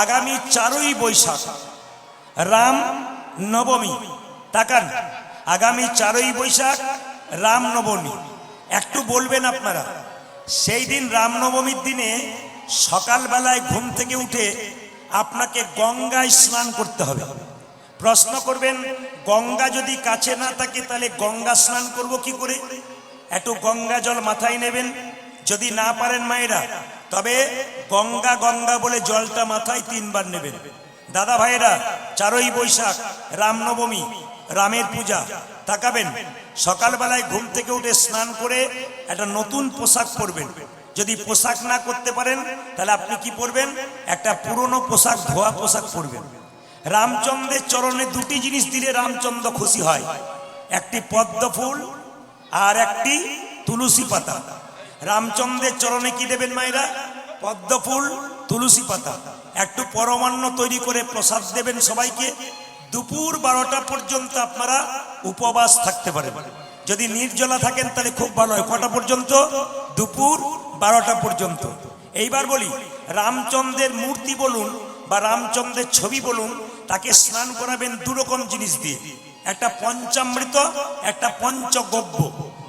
আগামী 4ই বৈশাখ রাম নবমী। তাকান, আগামী 4ই বৈশাখ রাম নবমী। একটু বলবেন আপনারা, সেই দিন রামনবমীর দিনে সকালবেলায় ঘুম থেকে উঠে আপনাকে গঙ্গায় স্নান করতে হবে। প্রশ্ন করবেন, গঙ্গা যদি কাছে না থাকে তাহলে গঙ্গা স্নান করব কি করে? একটু গঙ্গা জল মাথায় নেবেন। যদি না পারেন মায়েরা, তবে গঙ্গা গঙ্গা বলে জলটা মাথায় 3 বার নেবেন। দাদা ভাইয়েরা, 4ই বৈশাখ রামনবমী, রামের পূজা। তাকাবেন, সকালবেলায় ঘুম থেকে উঠে স্নান করে একটা নতুন পোশাক পরবেন। যদি পোশাক না করতে পারেন তাহলে আপনি কি পরবেন? একটা পুরনো পোশাক, ধোয়া পোশাক পরবেন। রামচন্দ্রের চরণে 2টি জিনিস দিলে রামচন্দ্র খুশি হয়, একটি পদ্ম ফুল আর একটি তুলসী পাতা। রামচন্দ্রের চরণে কি দেবেন মায়েরা? পদ্ম ফুল, তুলসী পাতা। একটু পরমান্ন তৈরি করে প্রসাদ দেবেন সবাইকে। দুপুর 12টা পর্যন্ত আপনারা উপবাস থাকতে পারেন। যদি নির্জলা থাকেন তাহলে খুব ভালো হয়। কটা পর্যন্ত? দুপুর 12টা পর্যন্ত। এইবার বলি, রামচন্দ্রের মূর্তি বলুন বা রামচন্দ্রের ছবি বলুন, তাকে স্নান করাবেন 2 রকম জিনিস দিয়ে, একটা পঞ্চামৃত, একটা পঞ্চগব্য।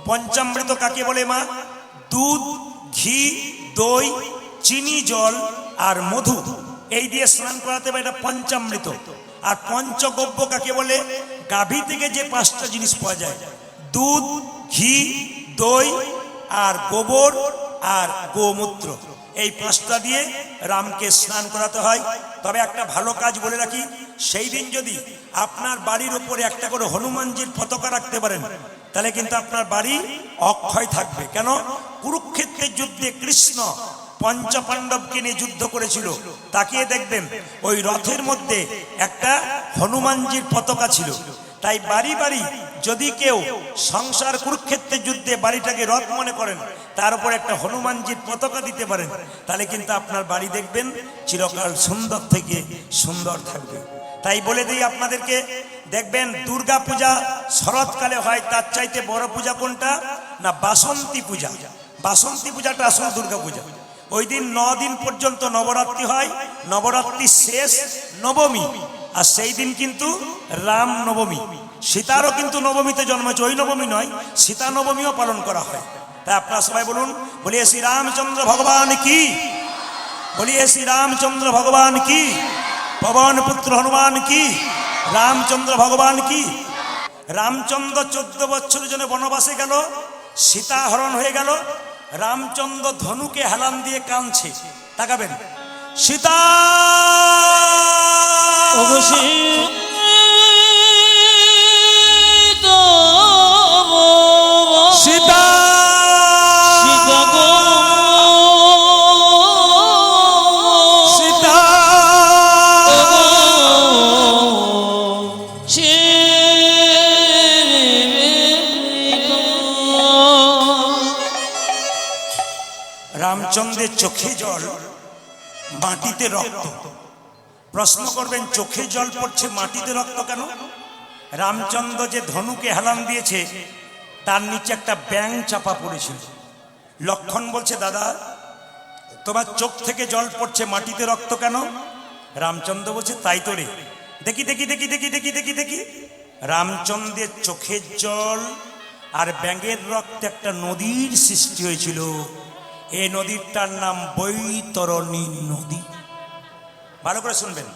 পঞ্চামৃত কাকে বলে মা? দুধ, ঘি, দই, চিনি, জল আর মধু, এই দিয়ে স্নান করাতে হবে, এটা পঞ্চামৃত। আর পঞ্চগব্য কাকে বলে? গাভী থেকে যে 5টা জিনিস পাওয়া যায়, দুধ, ঘি, দই আর গোবর আর গোমূত্র, এই 5টা দিয়ে রামকে স্নান করাতে হয়। তবে একটা ভালো কাজ বলে রাখি, সেই দিন যদি আপনার বাড়ির উপরে একটা করে হনুমানজির পতাকা রাখতে পারেন তাহলে কিন্তু আপনার বাড়ি অক্ষয় থাকবে। কেন? কুরুক্ষেত্রের যুদ্ধে কৃষ্ণ পঞ্চপাণ্ডবকে নিয়ে যুদ্ধ করেছিল, তাকিয়ে দেখবেন ওই রথের মধ্যে একটা হনুমানজির পতাকা ছিল। তাই বাড়ি বাড়ি যদি কেউ সংসার কুরুক্ষেত্রের যুদ্ধে বাড়িটাকে রথ মনে করেন, তার উপর একটা হনুমানজির পতাকা দিতে পারেন, তাহলে কিন্তু আপনার বাড়ি দেখবেন চিরকাল সুন্দর থেকে সুন্দর থাকবে। তাই বলে দিই আপনাদেরকে, দেখবেন দুর্গা পূজা শরৎকালে হয়, তার চাইতে বড় পূজা কোনটা? না, বাসন্তী পূজা। বাসন্তী পূজাটা আসল দুর্গা পূজা। ওই দিন 9 দিন পর্যন্ত নবরাত্রি হয়, নবরাত্রি শেষ নবমী, আর সেই দিন কিন্তু রাম নবমী। সীতারও কিন্তু নবমীতে জন্মেছে, ওই নবমী নয়, সীতা নবমীও পালন করা হয়। তাই আপনারা সবাই বলুন, বলিয়ে শ্রী রামচন্দ্র ভগবান কি, বলিয়ে শ্রী রামচন্দ্র ভগবান কি, পবন পুত্র হনুমান কি, রামচন্দ্র ভগবান কি। রামচন্দ্র 14 বছরের জন্য বনবাসে গেল, সীতা হরণ হয়ে গেল, রামচন্দ্র ধনুকে হেলান দিয়ে কাঁদছে। তাকাবেন, সীতা সীতা রামচন্দ্রের চোখে জল, মাটিতে রক্ত। প্রশ্ন করবেন, চোখে জল পড়ছে, মাটিতে রক্ত কেন? রামচন্দ্র যে ধনুকে হেলান দিয়েছে তার নিচে একটা ব্যাঙ চাপা পড়েছিল। লক্ষণ বলছে, দাদা তোমার চোখ থেকে জল পড়ছে, মাটিতে রক্ত কেন? রামচন্দ্র বলছে, তাই তো রে, দেখি দেখি দেখি দেখি দেখি দেখি দেখি। রামচন্দ্রের চোখের জল আর ব্যাঙের রক্তে একটা নদীর সৃষ্টি হয়েছিল। এই নদীটার নাম বৈতরণী নদী। ভালো করে শুনবেন,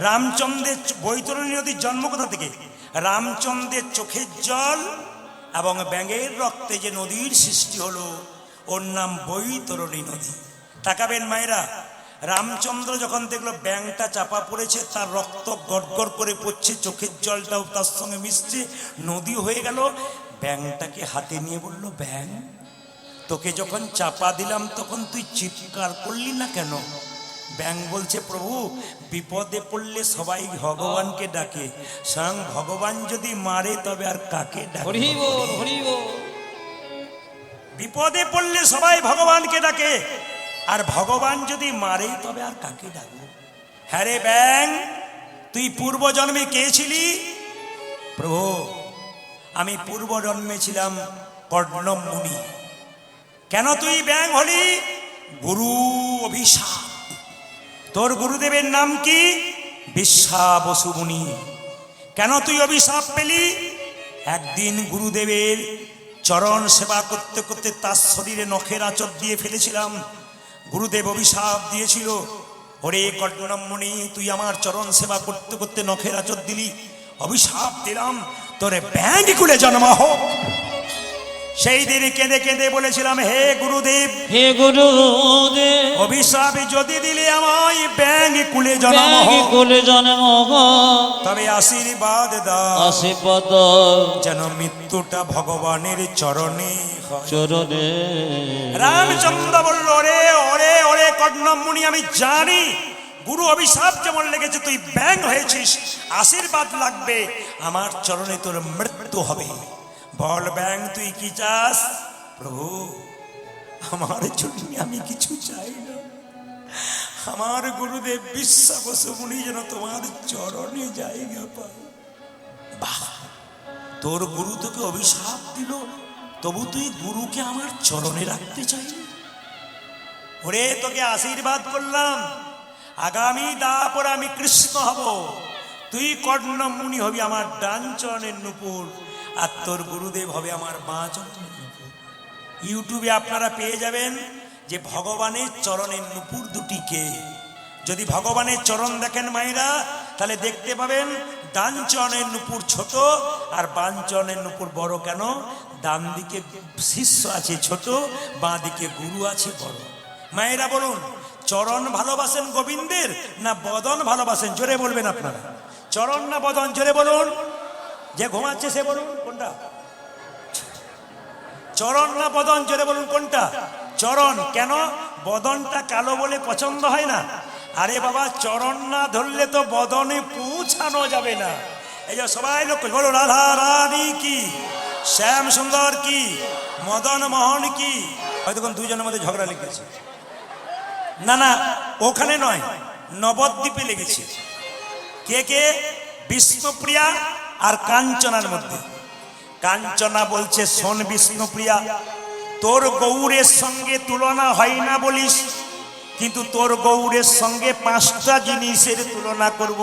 রামচন্দ্রের বৈতরণী নদীর জন্ম কোথা থেকে? রামচন্দ্রের চোখের জল এবং ব্যাঙের রক্তে যে নদীর সৃষ্টি হলো, ওর নাম বৈতরণী নদী। তাকাবেন মায়েরা, রামচন্দ্র যখন দেখলো ব্যাঙটা চাপা পড়েছে, তার রক্ত গড়গড় করে পড়ছে, চোখের জলটাও তার সঙ্গে মিশছে, নদী হয়ে গেল। ব্যাঙটাকে হাতে নিয়ে বলল, ব্যাঙ তোকে যখন চাপা দিলাম তখন তুই চিৎকার করলি না কেন? ব্যাঙ বলছে, প্রভু বিপদে পড়লে সবাই ভগবানকে ডাকে, স্বয়ং ভগবান যদি মারে তবে আর কাকে ডাকে? বিপদে পড়লে সবাই ভগবানকে ডাকে, আর ভগবান যদি মারে তবে আর কাকে ডাকবো? হ্যাঁ রে ব্যাঙ, তুই পূর্ব জন্মে কে ছিলি? প্রভু আমি পূর্ব জন্মে ছিলাম কর্ণম মুনি। কেন তুই ব্যাঙ হলি? গুরু অভিশাপ, তোর গুরুদেবের নাম কি? বিশ্বা বসু মুনি। কেন তুই অভিশাপ পেলি? একদিন গুরুদেবের চরণ সেবা করতে করতে তার শরীরে নখের আঁচড় দিয়ে ফেলেছিলাম। গুরুদেব অভিশাপ দিয়েছিল, ওরে কর্ণমণি, তুই আমার চরণ সেবা করতে করতে নখের আঁচড় দিলি, অভিশাপ দিলাম তোরে ব্যাঙ কুলে জন্ম হোক। সেই দিন কেঁদে কেঁদে বলেছিলাম, হে গুরুদেব, হে গুরুদেব, অভিশাপ যদি দিলে আমায় ব্যাঙ কুলে জন্ম ব্যাঙে হোক, কুলে জন্ম হোক, তবে আশীর্বাদ দাও আশীর্বাদ দাও যেন মৃত্যুটা ভগবানের চরণে হয়। চরণে। রামচন্দ্র বলল, ওরে ওরে ওরে কর্ণমুনি, আমি জানি গুরু অভিশাপ যেমন লেগেছে, তুই ব্যাঙ হয়েছিস, আশীর্বাদ লাগবে, আমার চরণে তোর মৃত্যু হবে। বল ব্যাঙ, তুই কি চাস? প্রভু, আমার জন্য আমি কিছু চাই না, আমার গুরুদেব বিশ্বা বসু মুনি যেন তোমার চরণে জায়গা পায়। বাহ, তোর গুরু তোকে অভিশাপ দিল, তবু তুই গুরুকে আমার চরণে রাখতে চাইলি। ওরে, তোকে আশীর্বাদ করলাম, আগামী দাপর আমি কৃষ্ণ হব, তুই কর্ণমুনি হবি আমার ডান চরণের নুপুর, আর তোর গুরুদেব হবে আমার বাঁ চরণের নুপুর। ইউটিউবে আপনারা পেয়ে যাবেন যে ভগবানের চরণের নুপুর দুটিকে। যদি ভগবানের চরণ দেখেন মায়েরা, তাহলে দেখতে পাবেন ডান চরণের নুপুর ছোট আর বাম চরণের নুপুর বড়। কেন? ডান দিকে শিষ্য আছে ছোট, বাঁ দিকে গুরু আছে বড়। মায়েরা বলুন, চরণ ভালোবাসেন গোবিন্দের না বদন ভালোবাসেন? জোরে বলবেন আপনারা, চরণ না বদন? জোরে বলুন। যে ঘুমাচ্ছে সে বলুন কোনটা, চরণ না বদন? জোরে বলুন কোনটা? চরণ। কেন? বদনটা কালো বলে পছন্দ হয় না। আরে বাবা, চরণ না ধরলে তো বদনে পৌঁছানো যাবে না। এই যে সবাই লোক বলো, রাধা রানী কি, শ্যাম সুন্দর কি, মদন মোহন কি। হয়তো দুজনের মধ্যে ঝগড়া লেগেছে। না না, ওখানে নয়, নবদ্বীপে লেগেছে। কে কে? বিষ্ণুপ্রিয়া আর কাঞ্চনার মধ্যে। কাঞ্চনা বলছে, শোন বিষ্ণুপ্রিয়া, তোর গৌরের সঙ্গে তুলনা হয় না বলিস, কিন্তু তোর গৌরের সঙ্গে 5টা জিনিসের তুলনা করব।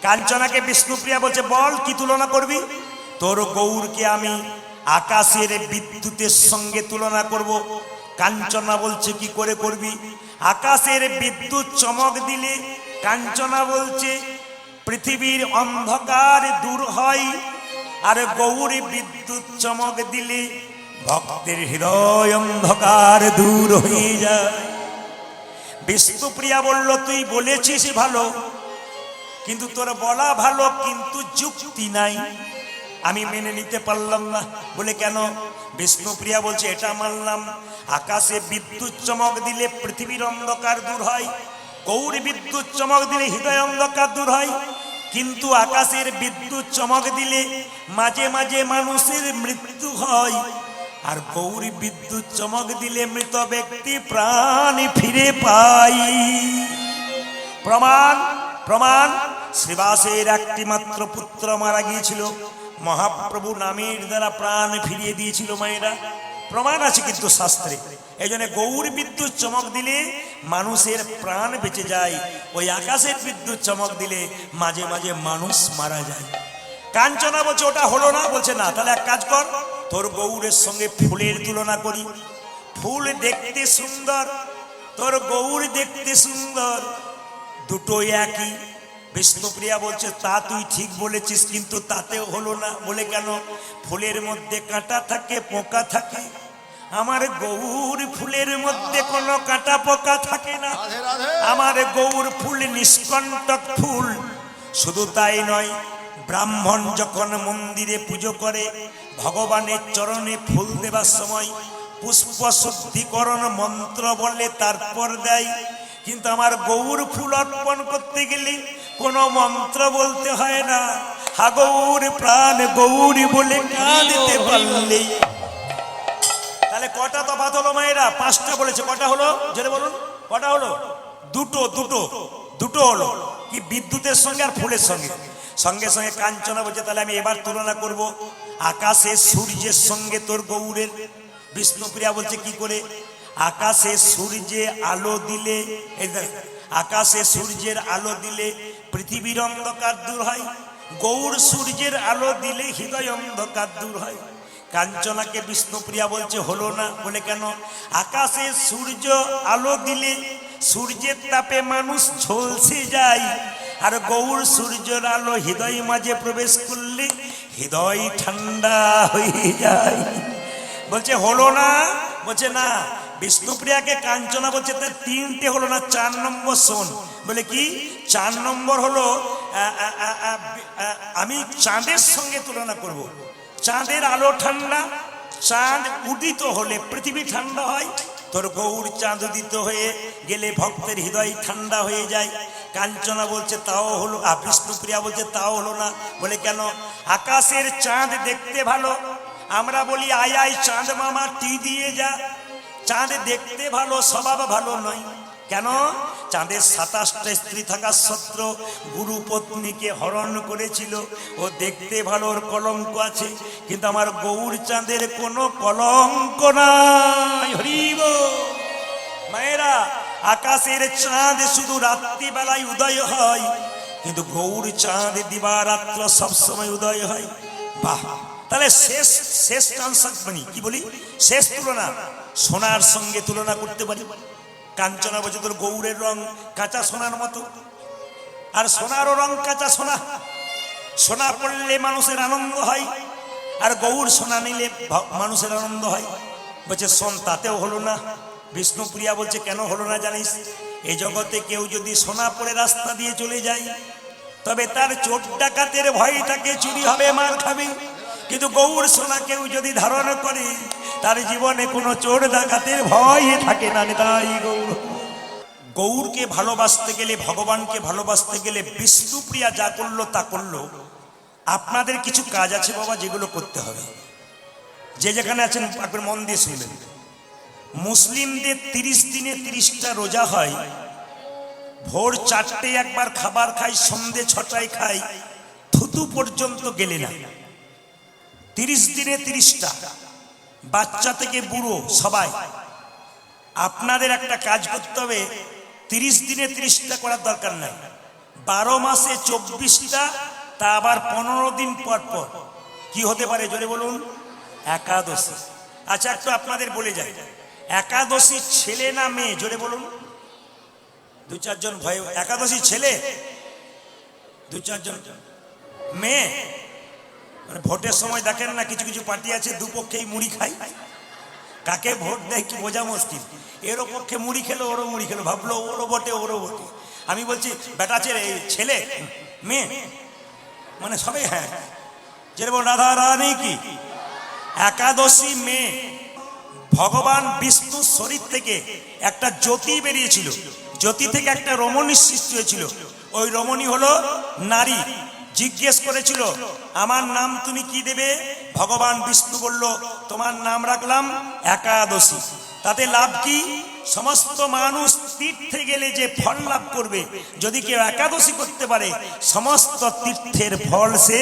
কাঞ্চনাকে বিষ্ণুপ্রিয়া বলছে, বল কি তুলনা করবি? তোর গৌরকে আমি আকাশের বিদ্যুতের সঙ্গে তুলনা করব। কাঞ্চনা বলছে, কি করে করবি? আকাশের বিদ্যুৎ চমক দিলে, কাঞ্চনা বলছে, পৃথিবীর অন্ধকার দূর হয়, আর গৌরী বিদ্যুৎ চমক দিলে ভক্তের হৃদয় অন্ধকার দূর হয়ে যায়। বিষ্ণুপ্রিয়া বলল, তুই বলেছিস ভালো, কিন্তু তোর বলা ভালো, কিন্তু যুক্তি নাই, আমি মেনে নিতে পারলাম না। বলে কেন? বিষ্ণুপ্রিয়া বলছে, এটা মানলাম, আকাশে বিদ্যুৎ চমক দিলে পৃথিবীর অন্ধকার দূর হয়, গৌরী বিদ্যুৎ চমক দিলে হৃদয় অন্ধকার দূর হয়, কিন্তু আকাশের বিদ্যুৎ চমক দিলে মাঝে মাঝে মানুষের মৃত্যু হয়, আর গৌরী বিদ্যুৎ চমক দিলে মৃত ব্যক্তি প্রাণ ফিরে পায়। প্রমাণ? প্রমাণ, শ্রীবাসের একটি মাত্র পুত্র মারা গিয়েছিল, মহাপ্রভু নামের দ্বারা প্রাণ ফিরিয়ে দিয়েছিল মায়েরা। প্রমাণ আছে কিন্তু শাস্ত্রে। এই জন্য গৌর বিদ্যুৎ চমক দিলে মানুষের প্রাণ বেঁচে যায়, ওই আকাশের বিদ্যুৎ চমক দিলে মাঝে মাঝে মানুষ মারা যায়। কাঞ্চনা বলছে, ওটা হলো না। বলছে, না, তাহলে এক কাজ কর, তোর গৌরের সঙ্গে ফুলের তুলনা করি। ফুল দেখতে সুন্দর, তোর গৌর দেখতে সুন্দর, দুটোই একই। বিষ্ণুপ্রিয়া বলছে, তা তুই ঠিক বলেছিস, কিন্তু তাতেও হলো না। বলে কেন? ফুলের মধ্যে কাঁটা থাকে, পোকা থাকে, আমার গৌর ফুলের মধ্যে কোনো কাঁটা পোকা থাকে না। আমার গৌর ফুল নিষ্কণ্টক ফুল। শুধু তাই নয়, ব্রাহ্মণ যখন মন্দিরে পুজো করে, ভগবানের চরণে ফুল দেবার সময় পুষ্প শুদ্ধিকরণ মন্ত্র বলে তারপর দেয়, কিন্তু আমার গৌর ফুল অর্পণ করতে গেলে কোনো মন্ত্র বলতে হয় না। হা গৌর প্রাণ গৌরী বলে কাঁদতে পারলে। তাহলে কটা তফাৎ হলো মায়েরা? 5টা বলেছে। কটা হলো? জেনে বলুন, কটা হলো? দুটো দুটো দুটো হলো। কি? বিদ্যুতের সঙ্গে আর ফুলের সঙ্গে। সঙ্গে সঙ্গে কাঞ্চনা বলছে, তাহলে আমি এবার তুলনা করব আকাশে সূর্যের সঙ্গে তোর গৌরের। বিষ্ণুপ্রিয়া বলছে, কি করে? আকাশে সূর্যে আলো দিলে, আকাশে সূর্যের আলো দিলে পৃথিবীর অন্ধকার দূর হয়, গৌর সূর্যের আলো দিলে হৃদয় অন্ধকার দূর হয়। কাঞ্চনাকে বিষ্ণুপ্রিয়া বলছে হলো না, বলে কেন? আকাশে সূর্য আলো দিলে সূর্যের তাপে মানুষ ঝলসে যায়, আর গৌর সূর্যের আলো হৃদয় মাঝে প্রবেশ করলে হৃদয় ঠান্ডা হয়ে যায়। বলছে হলো না, বলছে না। বিষ্ণুপ্রিয়াকে কাঞ্চনা বলছে তার তিনটে হলো না, 4 নম্বর শোন। বলে কি? 4 নম্বর হলো আমি চাঁদের সঙ্গে তুলনা করব। চাঁদের আলো ঠান্ডা, চাঁদ উদিত হলে পৃথিবী ঠান্ডা হয়, তোর গৌর চাঁদ উদিত হয়ে গেলে ভক্তের হৃদয় ঠান্ডা হয়ে যায়। কাঞ্চনা বলছে তাও হলো, বিষ্ণুপ্রিয়া বলছে তাও হলো না। বলে কেন? আকাশের চাঁদ দেখতে ভালো, আমরা বলি আয় আয় চাঁদ মামা টি দিয়ে যা। চাঁদ দেখতে ভালো, স্বভাব ভালো নয়। কেন? চাঁদের 27টা স্ত্রী থাকা সত্ত্বেও গুরু পত্নীকে হরণ করেছিল। ও দেখতে ভালো, ওর কলঙ্ক আছে, কিন্তু আমার গৌর চাঁদের কোনো কলঙ্ক নাই। হরিব মায়েরা, আকাশের চাঁদ শুধু রাত্রিবেলায় উদয় হয়, কিন্তু গৌর চাঁদ দিবারাত্র সবসময় উদয় হয়। বাহ! তাহলে শেষ ট্রান্সফার কি বলি, শেষ তুলনা সোনার সঙ্গে তুলনা করতে পারি। কাঞ্চনা বলছে তোর গৌরের রং কাঁচা সোনার মতো, আর সোনারও রং কাঁচা সোনা। সোনা পড়লে মানুষের আনন্দ হয়, আর গৌর সোনা নিলে মানুষের আনন্দ হয়। বলছে শোন, তাতেও হলো না। বিষ্ণুপ্রিয়া বলছে কেন হলো না জানিস? এই জগতে কেউ যদি সোনা পরে রাস্তা দিয়ে চলে যায়, তবে তার চোর ডাকাতের ভয় থাকে, চুরি হবে, মার খাবে। কিন্তু গৌর সোনা কেউ যদি ধারণ করে, তার জীবনে কোনো চোর ডাকাতের ভয় থাকে না। তাই গৌরকে ভালোবাসতে গেলে, ভগবানকে ভালোবাসতে গেলে বিষ্ণুপ্রিয়া যা করলো তা করলো। আপনাদের কিছু কাজ আছে বাবা, যেগুলো করতে হবে। যে যেখানে আছেন একবার মন দিয়ে শুনবেন। মুসলিমদের 30 দিনে 30টা রোজা হয়। ভোর 4টায় একবার খাবার খাই, সন্ধে 6টায় খাই, থুতু পর্যন্ত গেলে না। 30 দিনে 30টা, বাচ্চা থেকে বুড়ো সবাই। আপনাদের একটা কাজ করতে হবে, 30 দিনে 30টা করার দরকার নাই, 12 মাসে 24টা, তা আবার 15 দিন পর পর। কি হতে পারে জোরে বলুন? একাদশী। আচ্ছা, একটু আপনাদের বলে যায়, একাদশী ছেলে না মেয়ে? জোরে বলুন। 2-4 জন ভয়। একাদশী ছেলে, 2-4 জন মেয়ে। মানে ভোটের সময় দেখেন না, কিছু কিছু পার্টি আছে দুপক্ষেই মুড়ি খায়। কাকে ভোট দেয় কি বোঝা মুশকিল। এরও পক্ষে মুড়ি খেলো, ওরও মুড়ি খেলো, ভাবলো ওরও বটে ওরও বটে। আমি বলছি বেটা ছেলে মেয়ে, মানে সবাই হ্যাঁ। যেরকম রাধা রানী কি একাদশী মেয়ে। ভগবান বিষ্ণুর শরীর থেকে একটা জ্যোতি বেরিয়েছিল, জ্যোতি থেকে একটা রমণীর সৃষ্টি হয়েছিল। ওই রমণী হলো নারী। জিজ্ঞেস করেছিল আমার নাম তুমি কি দেবে? ভগবান বিষ্ণু বলল তোমার নাম রাখলাম একাদশী। তাতে লাভ কি? সমস্ত মানুষ তীর্থে গেলে যে ফল লাভ করবে, যদি কেউ একাদশী করতে পারে, সমস্ত তীর্থের ফল সে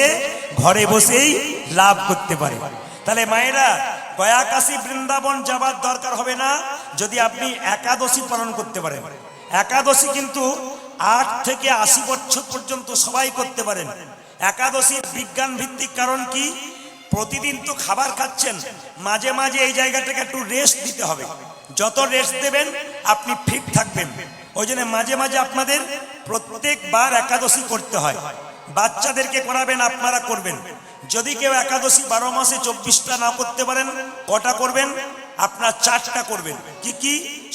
ঘরে বসেই লাভ করতে পারে। তাহলে মায়েরা, গয়া কাশী বৃন্দাবন যাবার দরকার হবে না যদি আপনি একাদশী পালন করতে পারেন। একাদশী কিন্তু 8 থেকে 80 বছর পর্যন্ত সবাই করতে পারেন। একাদশীর বিজ্ঞান ভিত্তিক কারণ কি? প্রতিদিন তো খাবার খাচ্ছেন, মাঝে মাঝে এই জায়গাটাকে একটু রেস্ট দিতে হবে। যত রেস্ট দেবেন আপনি ফিট থাকবেন। ওই জন্য মাঝে মাঝে আপনাদের প্রত্যেকবার একাদশী করতে হয়। বাচ্চাদেরকে করাবেন, আপনারা করবেন। যদি কেউ একাদশী 12 মাসে 24টা না করতে পারেন, কটা করবেন? আপনার 4টা করবেন। কি কি?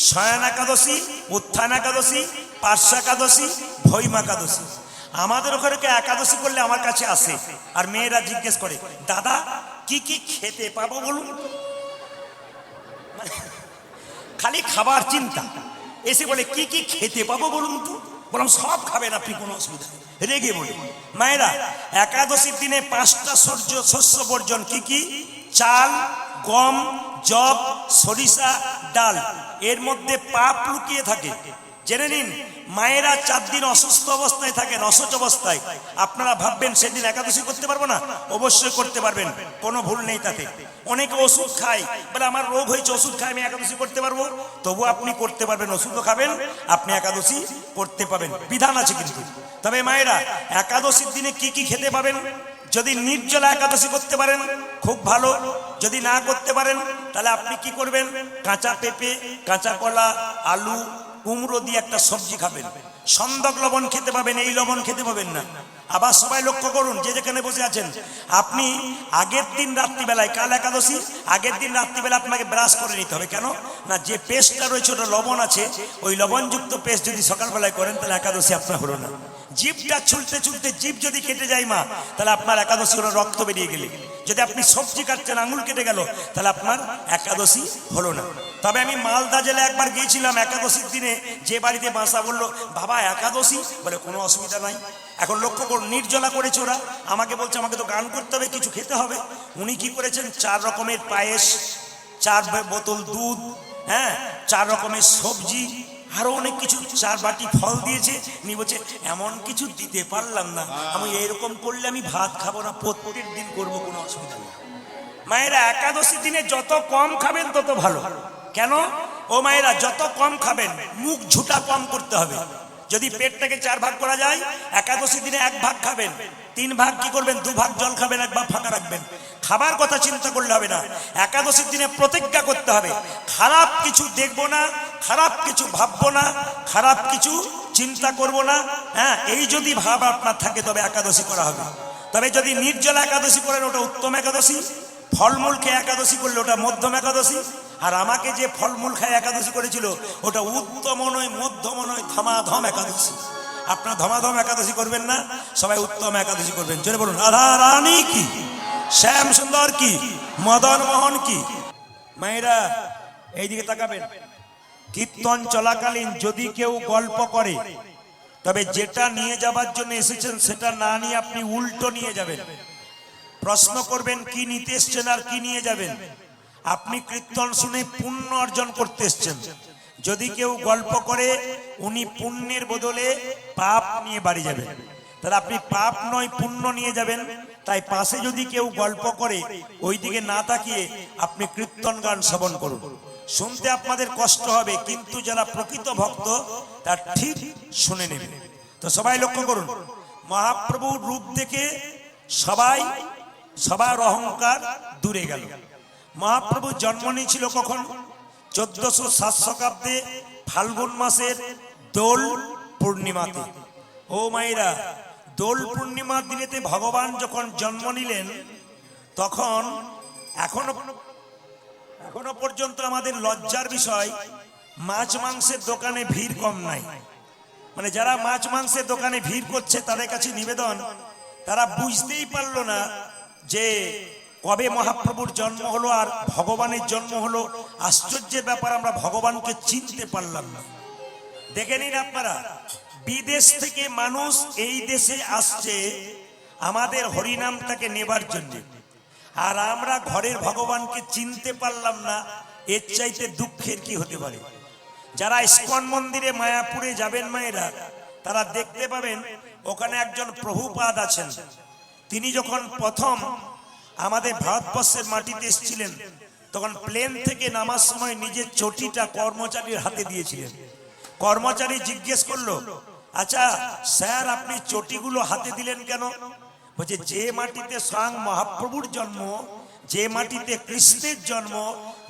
শয়ন একাদশী, উত্থান একাদশী, পার্শ্ব একাদশী, ভৈম একাদশী। আমাদের ওখানে একাদশী করলে আমার কাছে আসে, আর মেয়েরা জিজ্ঞেস করে দাদা কি কি খেতে পাবো বলুন। খালি খাবার চিন্তা। এসে বলে কি কি খেতে পাবো বলুন তো। বললাম সব খাবেন আপনি, কোনো অসুবিধা নেই। রেগে বলি মায়েরা, একাদশীর দিনে 5টা শস্য বর্জন। কি কি? চাল, গম, জব, সরিষা, ডাল। এর মধ্যে পাপ লুকিয়ে থাকে। জেনে নিন, মায়েরা 4 দিন অসুস্থ অবস্থায় থাকেন, অসুস্থ অবস্থায়। আপনারা ভাববেন সেদিন একাদশী করতে পারবো না? অবশ্যই করতে পারবেন, কোনো ভুল নেই তাতে। অনেকে ওষুধ খায়, বলে আমার রোগ হয়েছে, ওষুধ খাই আমি একাদশী করতে পারবো। তবু আপনি করতে পারবেন, ওষুধও খাবেন, আপনি একাদশী করতে পাবেন, বিধান আছে কিন্তু। তবে মায়েরা, একাদশীর দিনে কি কি খেতে পাবেন? যদি নির্জলা একাদশী করতে পারেন খুব ভালো, যদি না করতে পারেন তাহলে আপনি কি করবেন? কাঁচা পেঁপে, কাঁচা কলা, আলু, কুমড়ো দিয়ে একটা সবজি খাবেন। সন্দক লবণ খেতে পাবেন, এই লবণ খেতে পাবেন না। আবার সবাই লক্ষ্য করুন, যে যেখানে বসে আছেন, আপনি আগের দিন রাত্রিবেলায়, কাল একাদশী, আগের দিন রাত্রিবেলা আপনাকে ব্রাশ করে নিতে হবে। কেন না, যে পেস্টটা রয়েছে ওটা লবণ আছে, ওই লবণযুক্ত পেস্ট যদি সকালবেলায় করেন তাহলে একাদশী আপনার হলো না। জিভটা ছুলতে ছুলতে জিভ যদি কেটে যায় মা, তাহলে আপনার একাদশী হলো রক্ত বেরিয়ে গেলে। যদি আপনি সবজি কাটছেন, আঙুল কেটে গেল, তাহলে আপনার একাদশী হলো না। তবে আমি মালদা জেলায় একবার গিয়েছিলাম একাদশীর দিনে, যে বাড়িতে বাসা, বললো বাবা একাদশী, বলে কোনো অসুবিধা নাই। এখন লক্ষ্য করুন, নির্জলা করেছে ওরা, আমাকে বলছে আমাকে তো গান করতে হবে, কিছু খেতে হবে। উনি কি করেছেন, 4 রকমের পায়েস, 4 বোতল দুধ, হ্যাঁ, 4 রকমের সবজি, আরো অনেক কিছু, 4 বাটি ফল দিয়েছে। নি বলছে এমন কিছু দিতে পারলাম না, আমি এরকম করলে আমি ভাত খাবো না, প্রত্যেক দিন করবো, কোনো অসুবিধা নেই। মায়েরা, একাদশী দিনে যত কম খাবেন তত ভালো। কেন? ও মায়েরা, যত কম খাবেন, মুখ ঝুটা কম করতে হবে। যদি পেটটাকে 4 ভাগ করা যায়, একাদশী দিনে 1 ভাগ খাবেন, 3 ভাগ কি করবেন? 2 ভাগ জল খাবেন, 1 ভাগ ফাঁকা রাখবেন। খাবার কথা চিন্তা করলে হবে না, একাদশীর দিনে প্রতিজ্ঞা করতে হবে, খারাপ কিছু দেখবো না, খারাপ কিছু ভাববো না, খারাপ কিছু চিন্তা করব না। হ্যাঁ, এই যদি ভাব আপনার থাকে তবে একাদশী করা হবে। তবে যদি নির্জলা একাদশী করেন ওটা উত্তম একাদশী, ফলমূল খেয়ে একাদশী করলে ওটা মধ্যম একাদশী। আর আমাকে যে ফলমূল খায় একাদশী করেছিল ওটা উত্তম নয়, মধ্যম নয়, ধমাধম একাদশী। আপনারা ধমাধম একাদশী করবেন না, সবাই উত্তম একাদশী করবেন। জোরে বলুন, রাধা রানী কি, শ্যাম সুন্দর কি, মদন মোহন কি। মায়েরা, এইদিকে তাকাবেন। কীর্তন চলাকালীন যদি কেউ গল্প করে, তবে যেটা নিয়ে যাবার জন্য এসেছেন সেটা না নিয়ে আপনি উল্টো নিয়ে যাবেন। প্রশ্ন করবেন কি নিতে এসছেন আর কি নিয়ে যাবেন। আপনি কীর্তন শুনে পুণ্য অর্জন করতে এসছেন। যদি কেউ গল্প করে, উনি পুণ্যের বদলে পাপ নিয়ে বাড়ি যাবেন। তাহলে আপনি পাপ নয় পুণ্য নিয়ে যাবেন। তাই পাশে যদি কেউ গল্প করে, ওই দিকে না তাকিয়ে আপনি কীর্তন গান শ্রবণ করুন। শুনতে আপনাদের কষ্ট হবে, কিন্তু যারা প্রকৃত ভক্ত তার ঠিক শুনে নেবে। তো সবাই লক্ষ্য করুন, মহাপ্রভুর রূপ দেখে সবার অহংকার দূরে গেল। মহাপ্রভু জন্ম নিয়েছিল কখন? 1407 শতাব্দে ফাল্গুন মাসের দোল পূর্ণিমাতে। ও মায়েরা, দোল পূর্ণিমার দিনেতে ভগবান যখন জন্ম নিলেন, তখন এখনো পর্যন্ত আমাদের লজ্জার বিষয়, মাছ মাংসের দোকানে ভিড় কম নাই। মানে যারা মাছ মাংসের দোকানে ভিড় করছে তাদের কাছে নিবেদন, তারা বুঝতেই পারলো না যে কবে মহাপ্রভুর জন্ম হলো আর ভগবানের জন্ম হলো। আশ্চর্যের ব্যাপার, আমরা ভগবানকে চিনতে পারলাম না। দেখে নিন আপনারা, বিদেশ থেকে মানুষ এই দেশে আসছে আমাদের হরিনামটাকে নেবার জন্য, আর আমরা ঘরের ভগবানকে চিনতে পারলাম না। এর চাইতে দুঃখের কি হতে পারে? যারা ইস্কন মন্দিরে মায়াপুরে যাবেন মায়েরা, তারা দেখতে পাবেন ওখানে একজন প্রভুপাদ আছেন। তিনি যখন প্রথম আমাদের ভারতবর্ষের মাটিতে এসেছিলেন, তখন প্লেন থেকে নামার সময় নিজের চটিটা কর্মচারীর হাতে দিয়েছিলেন। কর্মচারী জিজ্ঞেস করলো, আচ্ছা স্যার, আপনি চটিগুলো হাতে দিলেন কেন? বলছে, যে মাটিতে স্বয়ং মহাপ্রভুর জন্ম, যে মাটিতে কৃষ্ণের জন্ম,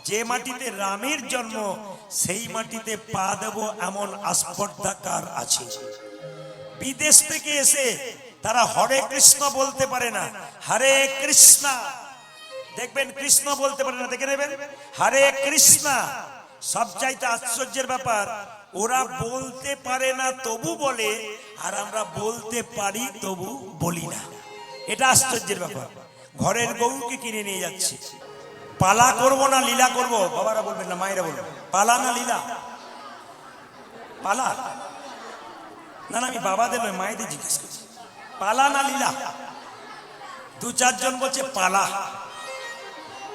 যে মাটিতে রামের জন্ম, সেই মাটিতে পা দেব এমন আস্পর্ধা কার আছে? বিদেশ থেকে এসে তারা হরে কৃষ্ণ বলতে পারে না, হরে কৃষ্ণ। দেখবেন কৃষ্ণ বলতে পারে না, দেখে নেবেন, হরে কৃষ্ণ। সবচাইতে আশ্চর্যের ব্যাপার, ওরা বলতে পারে না তবু বলে, আর আমরা বলতে পারি তবু বলি না। এটা আশ্চর্যের ব্যাপার। ঘরের গরুকে কিনে নিয়ে যাচ্ছে, পালা করব না লীলা করব? বাবারা বলবেন না, মায়েরা বলবেন, পালা না লীলা? পালা না, আমি বাবাদের নয় মায়েদের জিজ্ঞেস করছি, পালা না লীলা? 2-4 জন বলছে পালা।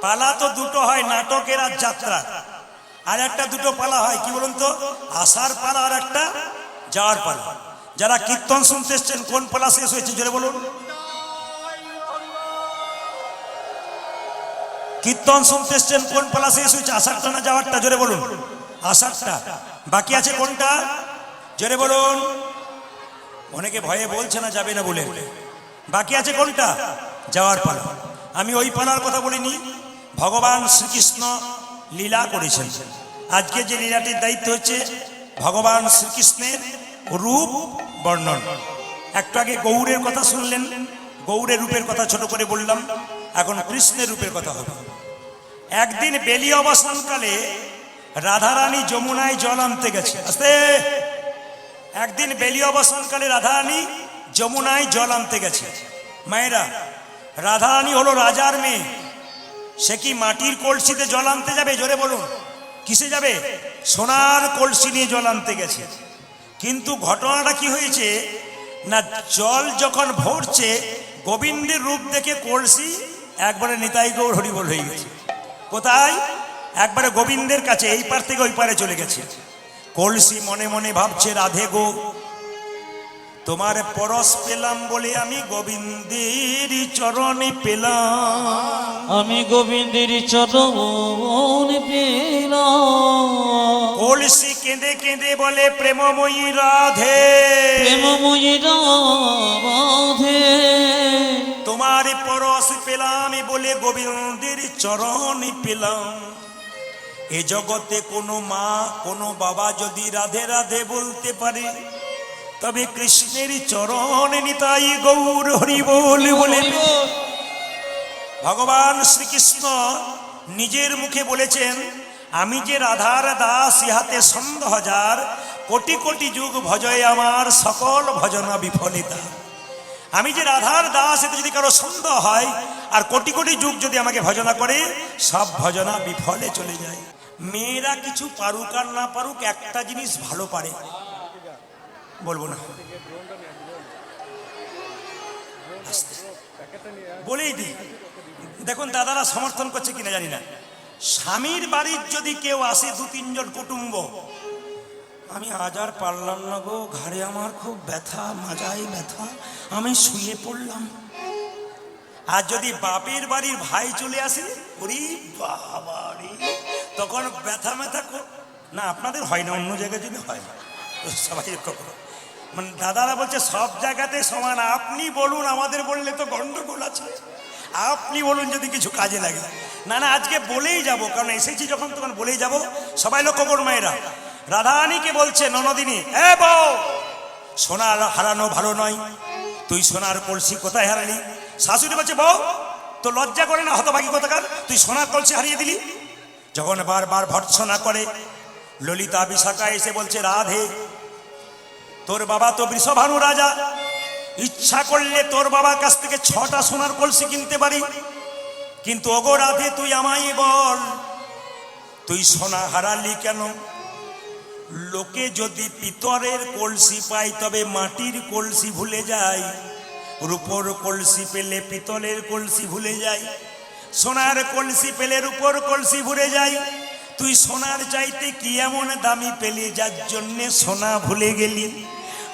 পালা তো দুটো হয়, নাটকের আর যাত্রা। আর একটা দুটো পালা হয়, কি বলুন তো, আসার পালা আর একটা যাওয়ার পালা। যারা কীর্তন শুনতে এসছেন কোন পালা শেষ হয়েছে জোরে বলুন। কীর্তন শুনতে এসছেন কোন পালা শেষ হয়েছে, আসারটা না যাওয়ারটা জোরে বলুন। আসারটা। বাকি আছে কোনটা জোরে বলুন। অনেকে ভয়ে বলছে না যাবে না বলে। বাকি আছে কোনটা, যাওয়ার পালা। আমি ওই পালার কথা বলিনি, ভগবান শ্রীকৃষ্ণ লীলা করেছেন। আজকে যে লীলাটির দায়িত্ব হচ্ছে ভগবান শ্রীকৃষ্ণের রূপ বর্ণন। একটু আগে গৌরের কথা শুনলেন, গৌরের রূপের কথা ছোট করে বললাম, এখন কৃষ্ণের রূপের কথা হবে। একদিন বেলি অবসানকালে রাধারানী যমুনায় জল আনতে গেছে। আস্তে। একদিন বেলি অবসানকালে রাধারানী যমুনায় জল আনতে গেছে। মায়েরা, রাধারানী হলো রাজার মেয়ে, সে কি মাটির কলসিতে জল আনতে যাবে জোরে বলুন? কিসে যাবে? সোনার কলসি নিয়ে জল আনতে গেছে। কিন্তু ঘটনাটা কি হয়েছে না, জল যখন ভরছে গোবিন্দের রূপ দেখে কলসি একবারে নিতাই গৌর হরিবল হয়ে গেছে। কোথায়? একবারে গোবিন্দের কাছে, এই পার থেকে ওই পারে চলে গেছে। কলসি মনে মনে ভাবছে, রাধে গো, তোমার পরশ পেলাম বলে আমি গোবিন্দের চরণে পেলাম, আমি গোবিন্দের চরণ পেলাম। কলসি কেঁদে কেঁদে বলে, প্রেমময়ী রাধে, প্রেমময়ী রাধে, তোমার পরশ পেলাম বলে গোবিন্দের চরণে পেলাম। এ জগতে কোনো মা কোনো বাবা যদি রাধে রাধে বলতে পারে, তবে কৃষ্ণের চরণে নিতাই গৌর হরি বল বলে। ভগবান শ্রীকৃষ্ণ নিজের মুখে বলেছেন, আমি যে রাধার দাস, ইহাতে সন্দেহ হাজার, কোটি কোটি যুগ ভজয় আমার সকল ভজনা বিফলিতা। আমি যে রাধার দাস, এতে যদি কারো সন্দেহ হয়, আর কোটি কোটি যুগ যদি আমাকে ভজনা করে, সব ভজনা বিফলে চলে যায়। মেয়েরা কিছু পারুক আর না পারুক, একটা জিনিস ভালো পারে, বলবো না, বলেই দিই। দেখুন দাদারা সমর্থন করছে কিনা জানি না, স্বামীর বাড়ির যদি কেউ আসে, দু তিনজন কুটুম্ব, আমি আজ আর পারলাম না গো, ঘাড়ে আমার খুব ব্যথা, মাজায় ব্যথা, আমি শুয়ে পড়লাম। আর যদি বাপের বাড়ির ভাই চলে আসে, ওরে বাবা রে, তখন ব্যথা ব্যথা না, আপনাদের হয় না, অন্য জায়গায় যদি হয় সবাই মানে দাদারা বলছে সব জায়গাতে সমান। আপনি বলুন, আমাদের বললে তো গন্ডগোল আছে, আপনি বলুন যদি কিছু কাজে লাগে। না না, আজকে বলেই যাব, কারণ এসেছি যখন তখন বলেই যাব। সবাই লক্ষ্য করুন মায়েরা, রাধারানীকে বলছে ননদিনী, এ বউ, সোনা হারানো ভালো নয়, তুই সোনার কলসি কোথায় হারালি? শাশুড়ি বলছে, বউ তো লজ্জা করে না, হতভাগী কোথাকার, তুই সোনার কলসি হারিয়ে দিলি। যখন বারবার ভর্ৎসনা করে, ললিতা বিশাখা এসে বলছে, রাধে, তোর বাবা তো বৃষভানু রাজা, ইচ্ছা করলে তোর বাবার কাছ থেকে 6টা সোনার কলসি কিনতে পারি, কিন্তু ওগো রাধে, তুই আমায় বল, তুই সোনা হারালি কেন? লোকে যদি পিতলের কলসি পায়, তবে মাটির কলসি ভুলে যায়, রূপোর কলসি পেলে পিতলের কলসি ভুলে যায়, সোনার কলসি পেলে রূপোর কলসি ভুলে যায়। তুই সোনার চাইতে কি এমন দামি পেলি, যার জন্যে সোনা ভুলে গেলি?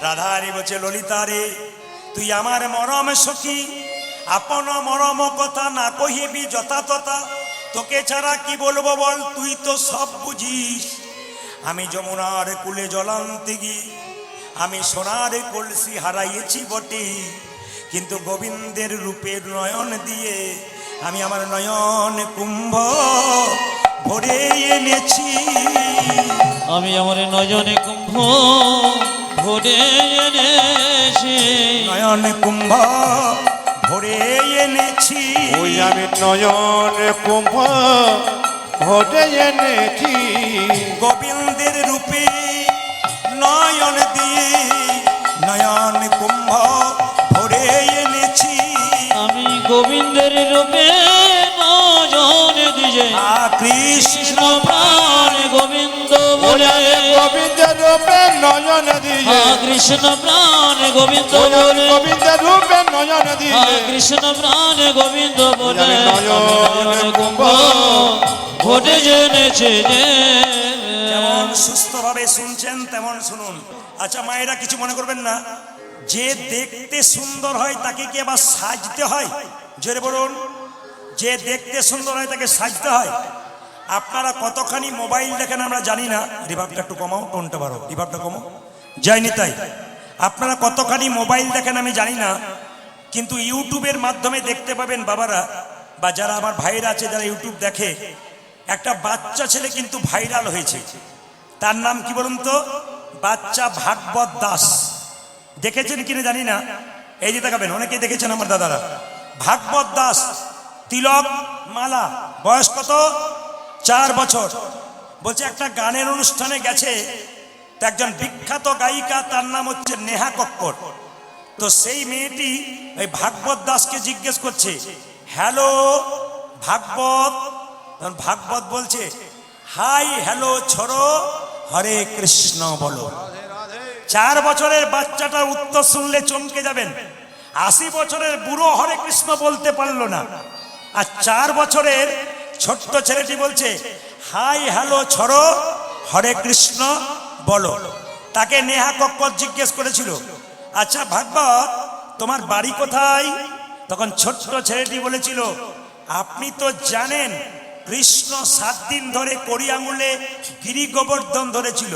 রাধারে বলছে, ললিতা রে, তুই আমার মরম সখী, আপন মরম কথা না কহিবি যথা তথা, তোকে ছাড়া কি বলবো বল, তুই তো সব বুঝিস। আমি যমুনার কূলে জল আনতে গিয়ে আমি সোনার কলসি হারাইয়েছি বটে, কিন্তু গোবিন্দের রূপের নয়ন দিয়ে আমি আমার নয়ন কুম্ভ ভরে এনেছি। আমি আমার নয়নে কুম্ভ ভরে এনেছি, নয়ন কুম্ভ ভরে এনেছি, ওই আমি নয়ন কুম্ভ ভরে এনেছি। গোবিন্দের রূপে নয়ন দিয়ে নয়ন কুম্ভ ভরে এনেছি। আমি গোবিন্দের রূপে নয়ন দিয়ে কৃষ্ণ প্রাণ গোবিন্দ বলে, গোবিন্দের রূপে নয়ন দিয়ে, কৃষ্ণ প্রাণ গোবিন্দ বলে, গোবিন্দের রূপে নয়ন দিয়ে, কৃষ্ণ প্রাণ গোবিন্দ বলে, নয়ন কুম্ভ ভরে জেনেছে যে যেমন সুস্থভাবে শুনছেন তেমন শুনুন। আচ্ছা মায়েরা কিছু মনে করবেন না, যে দেখতে সুন্দর হয় তাকে কি আবার সাজতে হয়? জোরে বলুন, যে দেখতে সুন্দর হয় তাকে সাজতে হয়? আপনারা কতখানি মোবাইল দেখেন আমরা জানি না, রিভাবটা একটু কমাও, টোনটা বাড়ো, রিভাবটা কমাও, যায়নি তাই। আপনারা কতখানি মোবাইল দেখেন আমি জানি না, কিন্তু ইউটিউবের মাধ্যমে দেখতে পাবেন বাবারা বা যারা আমার ভাইরা আছে যারা ইউটিউব দেখে, একটা বাচ্চা ছেলে কিন্তু ভাইরাল হয়েছে। তার নাম কি বলুন তো? বাচ্চা ভাগবত দাস। দেখেছেন কিনা জানি না, এই যে দেখাবেন, অনেকেই দেখেছেন আমার দাদারা। ভাগবত দাস, তিলক মালা, বয়স কত? 4 বছর। বলছে একটা গানের অনুষ্ঠানে গেছে, তো একজন বিখ্যাত গায়িকা, তার নাম হচ্ছে নেহা কক্কর। তো সেই মেয়েটি ওই ভাগবত দাসকে জিজ্ঞেস করছে, হ্যালো ভাগবত। তখন ভাগবত বলছে, হাই হ্যালো ছোড়ো, হরে কৃষ্ণ বলো। 4 বছরের বাচ্চাটার উত্তর শুনলে চমকে যাবেন। 80 বছরের বুড়ো হরে কৃষ্ণ বলতে পারলো না, আর 4 বছরের ছোট্ট ছেলেটি বলছে, হাই হ্যালো ছোড়ো, হরে কৃষ্ণ বলো। তাকে নেহা কক্কর জিজ্ঞেস করেছিল, আচ্ছা ভাগবত তোমার বাড়ি কোথায়? তখন ছোট্ট ছেলেটি বলেছিল, আপনি তো জানেন কৃষ্ণ 7 দিন ধরে কড়ি আঙুলে গিরি গোবর্ধন ধরেছিল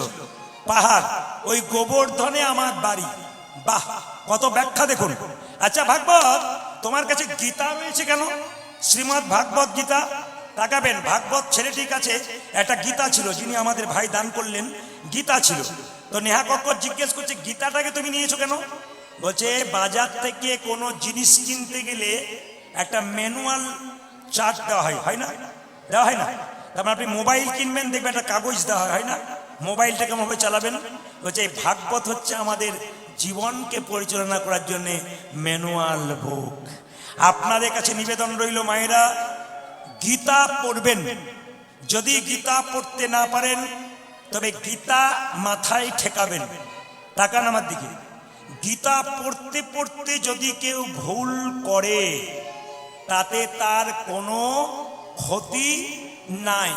পাহাড়, ওই গোবর্ধনে আমার বাড়ি। বাহ, কত ব্যাখ্যা দেখুন। আচ্ছা ভাগবত তোমার কাছে গীতা রয়েছে কেন? শ্রীমদ্ ভাগবত গীতা। তাকাবেন, ভাগবত ছেলেটির কাছে একটা গীতা ছিল, যিনি আমাদের ভাই দান করলেন, গীতা ছিল। তো নেহা কক্কর জিজ্ঞেস করছে, গীতাটাকে তুমি নিয়েছো কেন? বলছে বাজার থেকে কোনো জিনিস কিনতে গেলে একটা ম্যানুয়াল চার্ট দেওয়া হয়, হয় না? দেওয়া হয় না? তারপর আপনি মোবাইল কিনবেন, দেখবেন একটা কাগজ দেওয়া হয়, হয় না? মোবাইলটা কেমনভাবে চালাবেন? বলছে এই ভাগবত হচ্ছে আমাদের জীবনকে পরিচালনা করার জন্য ম্যানুয়াল বুক। আপনাদের কাছে নিবেদন রইল মায়েরা, গীতা পড়বেন। যদি গীতা পড়তে না পারেন তবে গীতা মাথায় ঠেকাবেন। তাকান আমার দিকে। গীতা পড়তে পড়তে যদি কেউ ভুল করে তাতে তার কোনো ক্ষতি নাই।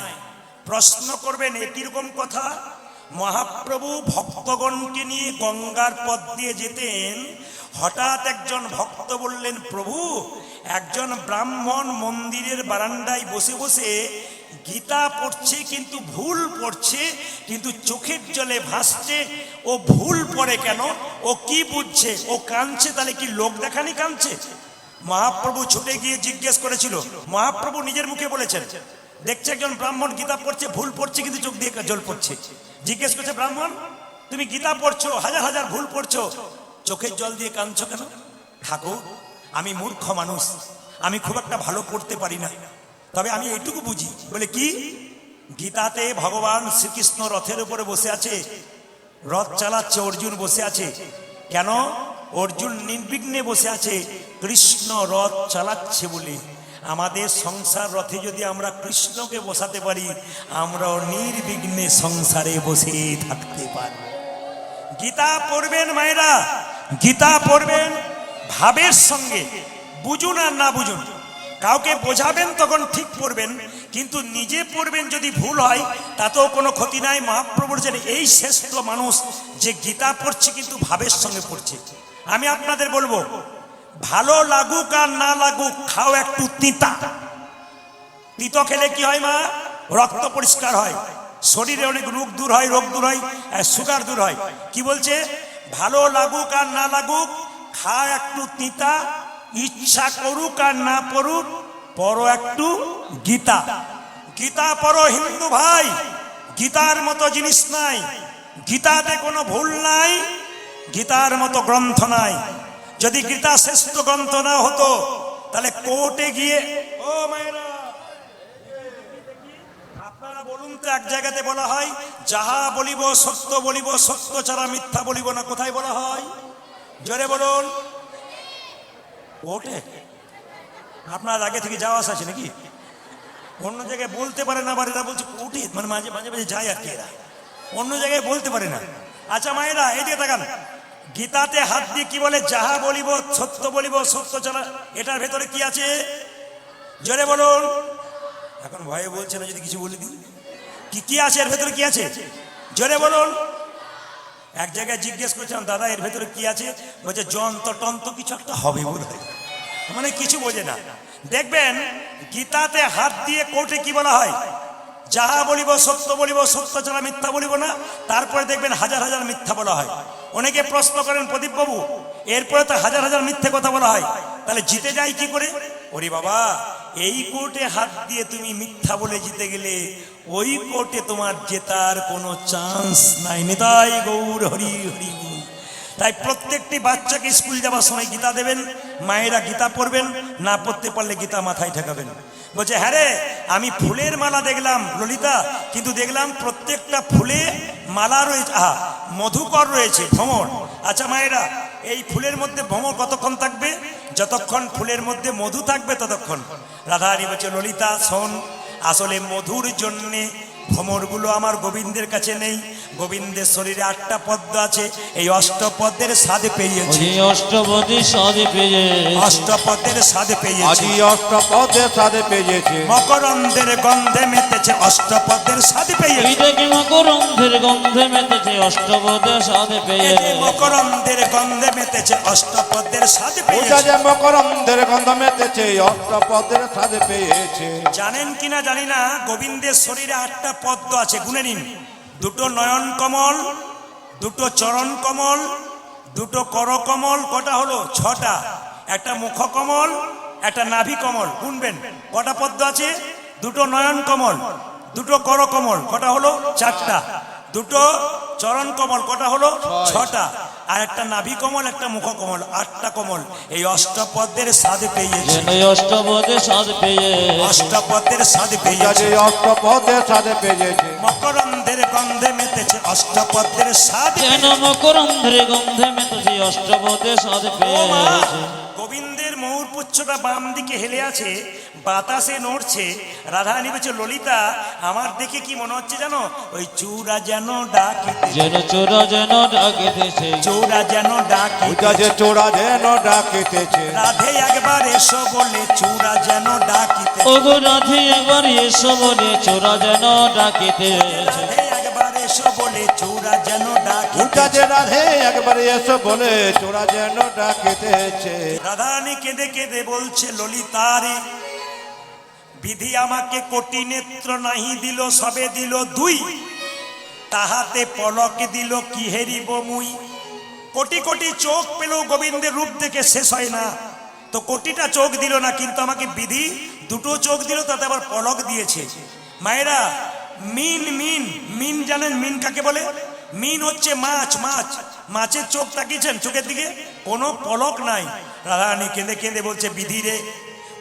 প্রশ্ন করবেন, এরকম কথা? মহাপ্রভু ভক্তগণকে নিয়ে গঙ্গার পথ দিয়ে যেতেন, হঠাৎ একজন ভক্ত বললেন, প্রভু একজন ব্রাহ্মণ মন্দিরের বারান্দায় বসে বসে গীতা পড়ছে, কিন্তু ভুল পড়ছে, কিন্তু চোখের জলে ভাসছে। ও ভুল পড়ে কেন? ও কি বুঝছে? ও কাঁদছে, তাহলে কি লোক দেখানি কাঁদছে? মহাপ্রভু ছুটে গিয়ে জিজ্ঞেস করেছিল, মহাপ্রভু নিজের মুখে বলেছেন, দেখছে একজন ব্রাহ্মণ গীতা পড়ছে, ভুল পড়ছে, কিন্তু চোখ দিয়ে জল পড়ছে। জিজ্ঞেস করছে, ব্রাহ্মণ তুমি গীতা পড়ছো, হাজার হাজার ভুল পড়ছো, চোখের জল দিয়ে কাঁদছো কেন? ঠাকুর আমি মূর্খ মানুষ, আমি খুব একটা ভালো পড়তে পারি না, তবে আমি এইটুকু বুঝি। বলে কি? গীতাতে ভগবান শ্রীকৃষ্ণ রথের উপরে বসে আছে, রথ চালাচ্ছে, অর্জুন বসে আছে। কেন? অর্জুন নির্বিঘ্নে বসে আছে, কৃষ্ণ রথ চালাচ্ছে বলে। আমাদের সংসার রথে যদি আমরা কৃষ্ণকে বসাতে পারি, আমরাও নির্বিঘ্নে সংসারে বসে থাকতে পারি। গীতা পড়বেন মায়েরা, গীতা পড়বেন ভাবের সঙ্গে, বুঝুন আর না বুঝুন। কাউকে বোঝাবেন তখন ঠিক পড়বেন, কিন্তু নিজে পড়বেন যদি ভুল হয় তাতেও কোনো ক্ষতি নাই। মহাপ্রভু বলেছেন, এই শ্রেষ্ঠ মানুষ যে গীতা পড়ছে কিন্তু ভাবের সঙ্গে পড়ছে। আমি আপনাদের বলবো, ভালো লাগুক আর না লাগুক, খাও একটু তিতা। তিতো খেলে কি হয় মা? রক্ত পরিষ্কার হয়, শরীরে অনেক রোগ দূর হয়, রোগ দূর হয়, সুগার দূর হয়। কি বলছে? ভালো লাগুক আর না লাগুক, খা একটু তিতা, ইচ্ছা করুক আর না পড়ুক, পড়ো একটু গীতা। গীতা পড়ো হিন্দু ভাই, গীতার মতো জিনিস নাই, গীতাতে কোনো ভুল নাই, গীতার মতো গ্রন্থ নাই। যদি গীতা শ্রেষ্ঠ গ্রন্থ না হতো তাহলে কোর্টে গিয়ে, ও মায়েরা আপনারা বলুন তো, এক জায়গাতে বলা হয় যাহা বলিব সত্য বলিব, সত্য ছাড়া মিথ্যা বলিব না। কোথায় বলা হয়? জোরে বলুন। কোর্টে? আপনার আগে থেকে যাওয়া আসা আছে নাকি? অন্য জায়গায় বলতে পারে না, আবার এরা বলছে কোর্টে, মানে মাঝে মাঝে মাঝে যায় আর কি, এরা অন্য জায়গায় বলতে পারে না। আচ্ছা মায়েরা এদিকে তাকান, গীতাতে হাত দিয়ে কি বলে? যাহা বলিব সত্য বলিব, সত্য ছাড়া। এটার ভেতরে কি আছে? জোরে বলুন। এখন ভয়ে বলছে না যদি কিছু বলে দিই। কি আছে এর ভেতরে? কি আছে জোরে বলুন। এক জায়গায় জিজ্ঞেস করছিলাম, দাদা এর ভেতরে কি আছে? বলছে যন্ত্র টন্ত্র কিছু একটা হবে বোধ হয়, মানে কিছু বোঝে না। দেখবেন গীতাতে হাত দিয়ে কোর্টে কি বলা হয়? যাহা বলিব সত্য বলিব, সত্য ছাড়া মিথ্যা বলিব না। তারপরে দেখবেন হাজার হাজার মিথ্যা বলা হয়। অনেকে প্রশ্ন করেন, প্রদীপ বাবু এরপরে তো হাজার হাজার মিথ্যে কথা বলা হয়, তাহলে জিতে যায় কি করে? ওরে বাবা, এই কোর্টে হাত দিয়ে তুমি মিথ্যা বলে জিতে গেলে ওই কোর্টে তোমার জেতার কোনো চান্স নাই। নিতাই গৌর হরি হরি বল। তাই প্রত্যেকটি বাচ্চাকে স্কুল যাওয়ার সময় গীতা দেবেন, মায়েরা গীতা পড়বেন, না পড়তে পারলে গীতা মাথায় ঠেকাবেন। বলছে হ্যাঁ রে, আমি ফুলের মালা দেখলাম ললিতা, কিন্তু দেখলাম প্রত্যেকটা ফুলে মালা রয়েছে, মধুকর রয়েছে, ভ্রমর। আচ্ছা মায়েরা, এই ফুলের মধ্যে ভ্রমর কতক্ষণ থাকবে? যতক্ষণ ফুলের মধ্যে মধু থাকবে ততক্ষণ। রাধারানী বলছে ললিতা শোন, আসলে মধুর জন্যে ভ্রমরগুলো আমার গোবিন্দের কাছে নেই। গোবিন্দের শরীরে 8টা পদ্ম আছে, এই অষ্টপদ্মের স্বাদ পেয়েছি। অষ্টপদী সাধে পেয়ে, অষ্টপদ্মের স্বাদ পেয়েছি, আজি অষ্টপদের সাথে পেয়েছে। মকরন্দের গন্ধে মেতেছে, অষ্টপদ্মের স্বাদ পেয়েছি। এই দেখে মকরন্দের গন্ধে মেতেছে, অষ্টপদে সাধে পেয়ে। এই যে মকরন্দের গন্ধে মেতেছে, অষ্টপদ্মের স্বাদ ওটা পেয়েছে। যে মকরন্দের গন্ধ মেতেছে, অষ্টপদের সাথে পেয়েছে। জানেন কিনা জানি না, গোবিন্দের শরীরে 8টা পদ্ম আছে, গুনে নিন। 2টো নয়ন কমল, 2টো চরণ কমল, 2টো কর কমল, কটা হলো? 6টা। একটা মুখ কমল, একটা নাভি কমল, গুনবেন কটা পদ্ম আছে? 2টো নয়ন কমল, 2টো কর কমল, কটা হলো? 4টা। 2টো চরণ কমল, কটা হলো? 6টা। আর একটা নাভি কমল, একটা মুখ কমল, 8টা কমল। এই অষ্টপদ্মের স্বাদ পেয়েছে, যেন অষ্টপদে সাধ পেয়ে। অষ্টপদ্মের স্বাদ ওটা পেয়েছে। যে অষ্টপদের সাথে পেয়েছে। মকরন্দের গন্ধে মেতেছে, অষ্টপদ্মের স্বাদ যেন মকরন্দের গন্ধে মেতেছে, অষ্টপদে সাধ ও মা, পেয়েছে। গোবিন্দের ময়ূর পুচ্ছটা বাম দিকে হেলে আছে, বাতাসে নড়ছে। রাধারানী বলছে ললিতা, আমার দেখে কি মনে হচ্ছে জানো? ওই চূড়া যেন ডাকিতে, যেন চোরা যেন ডাকিতেছে, চূড়া যেন ওটা ডাকিতে। যে চোরা যেন ডাকিতেছে। রাধে একবার এসো বলে চূড়া যেন ডাকিতে, ওগো রাধে একবার এসো বলে চোরা যেন ডাকিতেছে। রাধে একবার এসো বলে চূড়া যেন ওটা ডাকিতে। যে রাধে একবার এসো বলে চোরা যেন ডাকিতেছে। রাধারানী কেঁদে কেঁদে বলছে ললিতারে, বিধি আমাকে কোটি নেত্র নাহি দিল, সবে দিল 2, তাহাতে পলক দিল কি হেরিব মুই। কোটি কোটি চোখ পেল গোবিন্দের রূপ দেখে শেষ হয় না, তো কোটিটা চোখ দিল না, কিন্তু আমাকে বিধি 2টো চোখ দিল, তাতে আবার পলক দিয়েছে। মায়েরা, মিন মিন মিন জানেন মিন কাকে বলে? মিন হচ্ছে মাছ, মাছ, মাছের চোখ তাকিয়েছেন, চোখের দিকে কোনো পলক নাই। রাধারানী কেঁদে কেঁদে বলছে বিধি রে,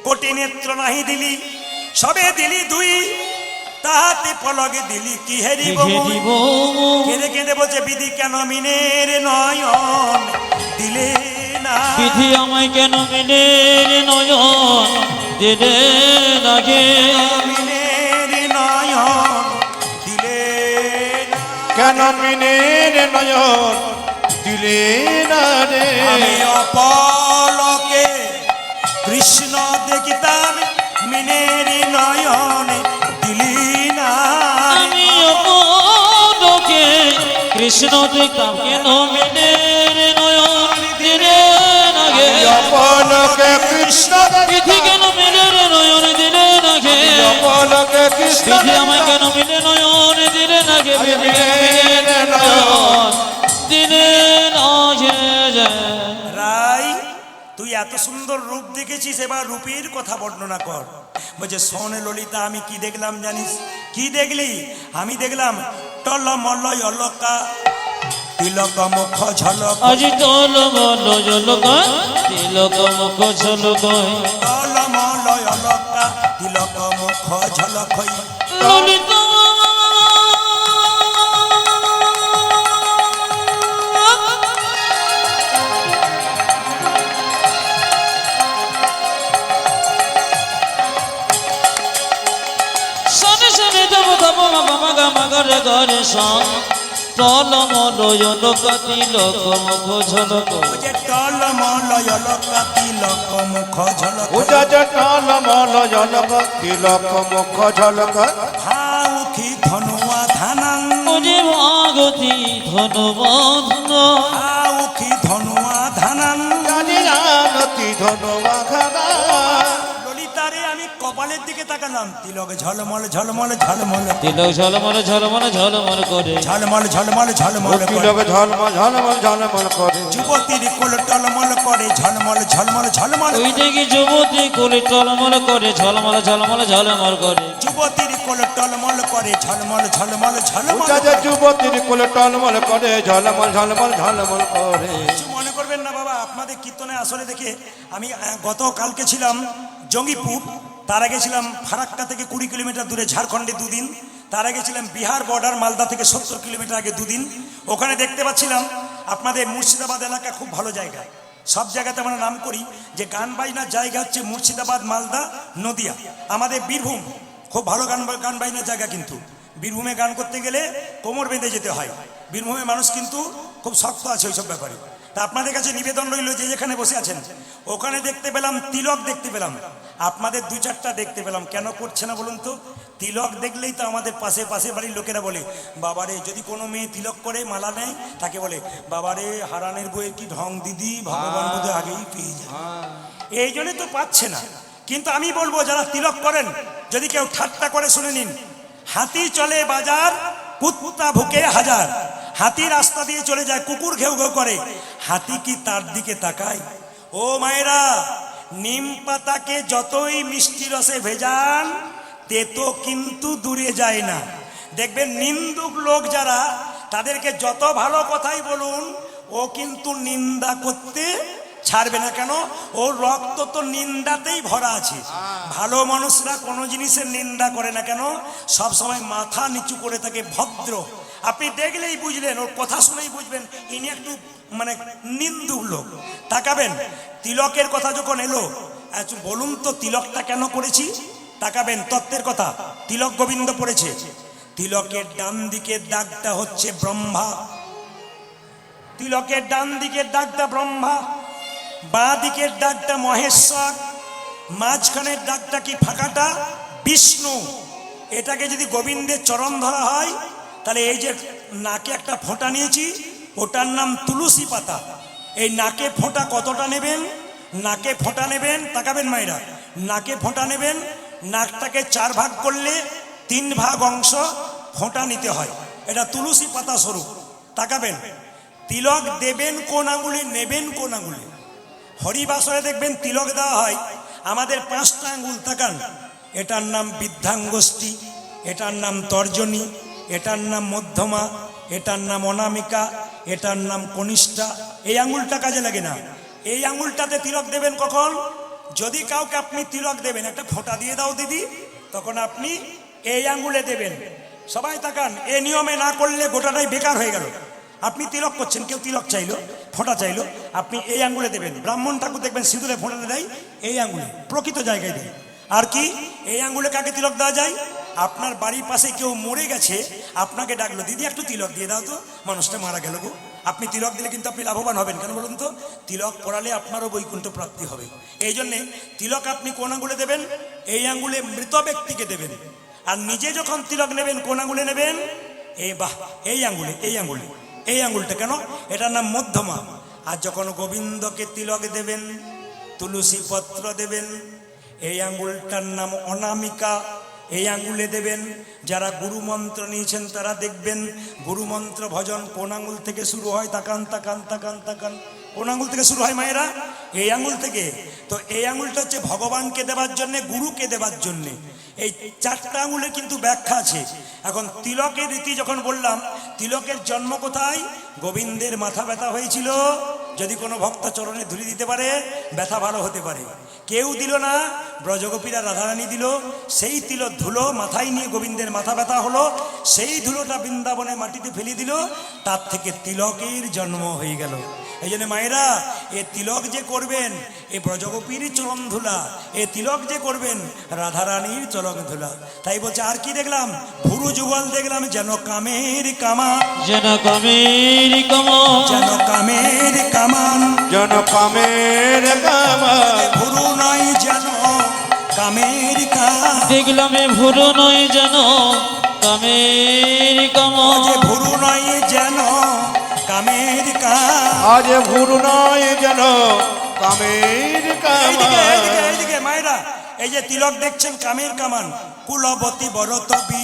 কোটি নেত্র নাহি দিলি, সবে দিলি 2, তাহাতে পলকে দিলি কি হেরিব মুই। হেরিব কেঁদে কেঁদে বলছে বিধি কেন মিনের নয়ন দিলে না, বিধি আমায় কেন মিনের নয়ন দিলে লাগে। মিনের নয়ন দিলে না। কেন মিনের নয়ন দিলে না রে। আমি অপলকে কৃষ্ণ দেখিতাম, মিনের নয়ন দিলি না। আমি অপলকে কৃষ্ণ দেখতাম, কেন মিনের নয়ন দিলে লাগে। অপলকে কৃষ্ণ বিধি কেন মিনের নয়ন দিলে লাগে। অপলকে কৃষ্ণ বিধি আমায় কেন মিলে নয়ন দিলে লাগে। বিধি কেন মিলে নয়ন দিলে লাগে। রাই, তুই এত সুন্দর রূপ দেখেছিস, এবার রূপের কথা বর্ণনা কর। বলছে শোনে ললিতা, আমি কি দেখলাম জানিস? কি দেখলি? আমি দেখলাম টলমলয় অলকা, তিলক মুখ ঝলক, আজি তোল বল জলক, তিলক মুখ ঝলক। টলমলয় অলকা, তিলক মুখ ঝলক। ললিত সনে সনে দেব দেব বাবা গা মাগরে গরে সন। টলমলয় লোক, তিলক মুখ ঝলক। বলছে টলমলয় অলকা, তিলক মুখ ঝলক। ওটা যে টলমল জলক, তিলক মুখ ঝলক। হাউখি ধনুয়া আগতি ধনবাধন আউখি ধনুয়া ধানান জানি জানতি ধনবাঘানা ললিতারে আমি কপালের দিকে তাকালাম তিলক ঝলমল ঝলমল ঝলমল তিলক ঝলমল ঝলমল ঝলমল করে ঝলমল ঝলমল ঝলমল করে তিলক ঝলমল ঝলমল ঝলমল করে যুবতীর কোল টলমল করে ঝলমল ঝলমল ঝলমল ওই দেখি যুবতী কোলে টলমল করে ঝলমল ঝলমল ঝলমল করে যুবতীর কোল টলমল করে ঝলমল ঝলমল ঝলমল উঠা যে যুবতীর কোলে টলমল করে ঝলমল ঝলমল ঝলমল করে কিছু মনে করবেন না বাবা আপনাদের কীর্তনে আসলে দেখে আমি গতকালকে ছিলাম জঙ্গিপুর তার আগে ছিলাম ফারাক্কা থেকে 20 কিলোমিটার দূরে ঝাড়খণ্ডে দুদিন তার আগে ছিলাম বিহার বর্ডার মালদা থেকে 70 কিলোমিটার আগে দুদিন ওখানে দেখতে পাচ্ছিলাম আপনাদের মুর্শিদাবাদ এলাকা খুব ভালো জায়গা সব জায়গাতে আমরা নাম করি যে গান বাজনার জায়গা হচ্ছে মুর্শিদাবাদ মালদা নদিয়া আমাদের বীরভূম খুব ভালো গান বাজনার জায়গা কিন্তু বীরভূমে গান করতে গেলে কোমর বেঁধে যেতে হয় বীরভূমের মানুষ কিন্তু খুব শক্ত আছে ওইসব ব্যাপারে তা আপনাদের কাছে নিবেদন রইল যে যেখানে বসে আছেন ওখানে দেখতে পেলাম তিলক দেখতে পেলাম আপনাদের 2-4টা দেখতে পেলাম কেন করছে না বলুন তো তিলক দেখলেই তো আমাদের পাশে বাড়ির লোকেরা বলে বাবারে যদি কোনো মেয়ে তিলক করে মালা নেয় তাকে বলে বাবারে হারানের বইয়ের কি ঢং দিদি ভগবান বোধ আগেই পেয়ে যায় এই জন্য তো পাচ্ছে না কিন্তু আমি বলবো যারা তিলক করেন যদি কেউ ঠাট্টা করে শুনে নিন হাতি চলে বাজার কুত্তা ভুকে হাজার হাতি রাস্তা দিয়ে চলে যায় কুকুর ঘেউ ঘেউ করে হাতি কি তার দিকে তাকায় ও মায়েরা নিম পাতাকে যতই মিষ্টি রসে ভেজান তেতো কিন্তু দূরে যায় না দেখবেন নিন্দুক লোক যারা তাদেরকে যত ভালো কথাই বলুন ও কিন্তু নিন্দা করতে ছাড়বে না কেন ওর রক্ত তো নিন্দাতেই ভরা আছে ভালো মানুষরা কোনো জিনিসের নিন্দা করে না কেন সব সময় মাথা নিচু করে থাকে ভদ্র আপনি দেখলেই বুঝলেন ওর কথা শুনেই বুঝবেন ইনি একটু মানে নিন্দুক লোক তাকাবেন তিলকের কথা যখন এলো বলুন তো তিলকটা কেন করেছি তাকাবেন তত্ত্বের কথা তিলক গোবিন্দ পড়েছে তিলকের ডান দিকের দাগটা হচ্ছে ব্রহ্মা তিলকের ডান দিকের দাগটা ব্রহ্মা বাঁ দিকের দাগটা মহেশ্বর মাঝখানের দাগটা কি ফাঁকাটা বিষ্ণু এটাকে যদি গোবিন্দের চরণ ধরা হয় তাহলে এই যে নাকে একটা ফোঁটা নিয়েছি ওটার নাম তুলসী পাতা এই নাকে ফোঁটা কতটা নেবেন নাকে ফোঁটা নেবেন তাকাবেন মায়েরা নাকে ফোঁটা নেবেন নাকটাকে 4 ভাগ করলে 3 ভাগ অংশ ফোঁটা নিতে হয় এটা তুলসী পাতা স্বরূপ তাকাবেন তিলক দেবেন কোন আঙুলে নেবেন কোন আঙুলে হরিবাসরে দেখবেন তিলক দেওয়া হয় আমাদের 5টা আঙ্গুল তাকান এটার নাম বৃদ্ধাঙ্গুষ্ঠী এটার নাম তর্জনী এটার নাম মধ্যমা এটার নাম অনামিকা এটার নাম কনিষ্ঠা এই আঙ্গুলটা কাজে লাগে না এই আঙ্গুলটাতে তিলক দেবেন কখন যদি কাউকে আপনি তিলক দেবেন একটা ফোঁটা দিয়ে দাও দিদি তখন আপনি এই আঙ্গুলে দেবেন সবাই তাকান এই নিয়মে না করলে গোটাটাই বেকার হয়ে গেল আপনি তিলক করছেন কেউ তিলক চাইলো ফোঁটা চাইলো আপনি এই আঙ্গুলে দেবেন ব্রাহ্মণ ঠাকুর দেখবেন সিঁদুরে ফোঁটাতে দেয় এই আঙ্গুলে প্রকৃত জায়গায় দেয় আর কি এই আঙ্গুলে কাকে তিলক দেওয়া যায় আপনার বাড়ির পাশে কেউ মরে গেছে আপনাকে ডাকলো দিদি একটু তিলক দিয়ে দাও তো মানুষটা মারা গেল গো আপনি তিলক দিলে কিন্তু আপনি লাভবান হবেন কেন বলুন তো তিলক পড়ালে আপনারও বৈকুণ্ঠ প্রাপ্তি হবে এই জন্যে তিলক আপনি কোন আঙ্গুলে দেবেন এই আঙ্গুলে মৃত ব্যক্তিকে দেবেন আর নিজে যখন তিলক নেবেন কোন আঙ্গুলে নেবেন এই বাহ এই আঙ্গুলে এই আঙ্গুলটা কেন এটার নাম মধ্যমা আর যখন গোবিন্দকে তিলক দেবেন তুলসী পত্র দেবেন এই আঙ্গুলটার নাম অনামিকা এই আঙ্গুলে দেবেন যারা গুরু মন্ত্র নিয়েছেন তারা দেখবেন গুরু মন্ত্র ভজন কোন আঙ্গুল থেকে শুরু হয় তাকান তাকান তাকান তাকান কোন আঙ্গুল থেকে শুরু হয় মায়েরা এই আঙ্গুল থেকে তো এই আঙ্গুলটা হচ্ছে ভগবানকে দেবার জন্যে গুরুকে দেবার জন্যে এই 4টা আঙ্গুলের কিন্তু ব্যাখ্যা আছে এখন তিলকের রীতি যখন বললাম তিলকের জন্ম কোথায় গোবিন্দের মাথা ব্যথা হয়েছিল যদি কোনো ভক্ত চরণে ধুলি দিতে পারে ব্যথা ভালো হতে পারে কেউ দিল না ব্রজগোপীরা রাধারানী দিল সেই তিলক ধুলো মাথায় নিয়ে গোবিন্দের মাথা ব্যথা হলো সেই ধুলোটা বৃন্দাবনে মাটিতে ফেলে দিল তার থেকে তিলকের জন্ম হয়ে গেল এই জন্য মায়েরা এ তিলক যে করবেন এ ব্রজগোপীর চরণ ধুলা এ তিলক যে করবেন রাধারানীর চরণ ধুলা তাই বলছে আর কি দেখলাম ভুরু যুগল দেখলাম যেন কামের কামা যেন কামের কামা যেন কামের কামান যেন কামের কামা ভুরু নয় যেন কামের কাম দেখলাম এ ভুরু নয় যেন কামের যে কামান ভুরু নয় যেন কামের কাম। আজ ভুরু নয় যেন কামের এইদিকে এইদিকে কামান। এইদিকে মায়েরা, এই যে তিলক দেখছেন কামের কামান। কুলবতী বরতবি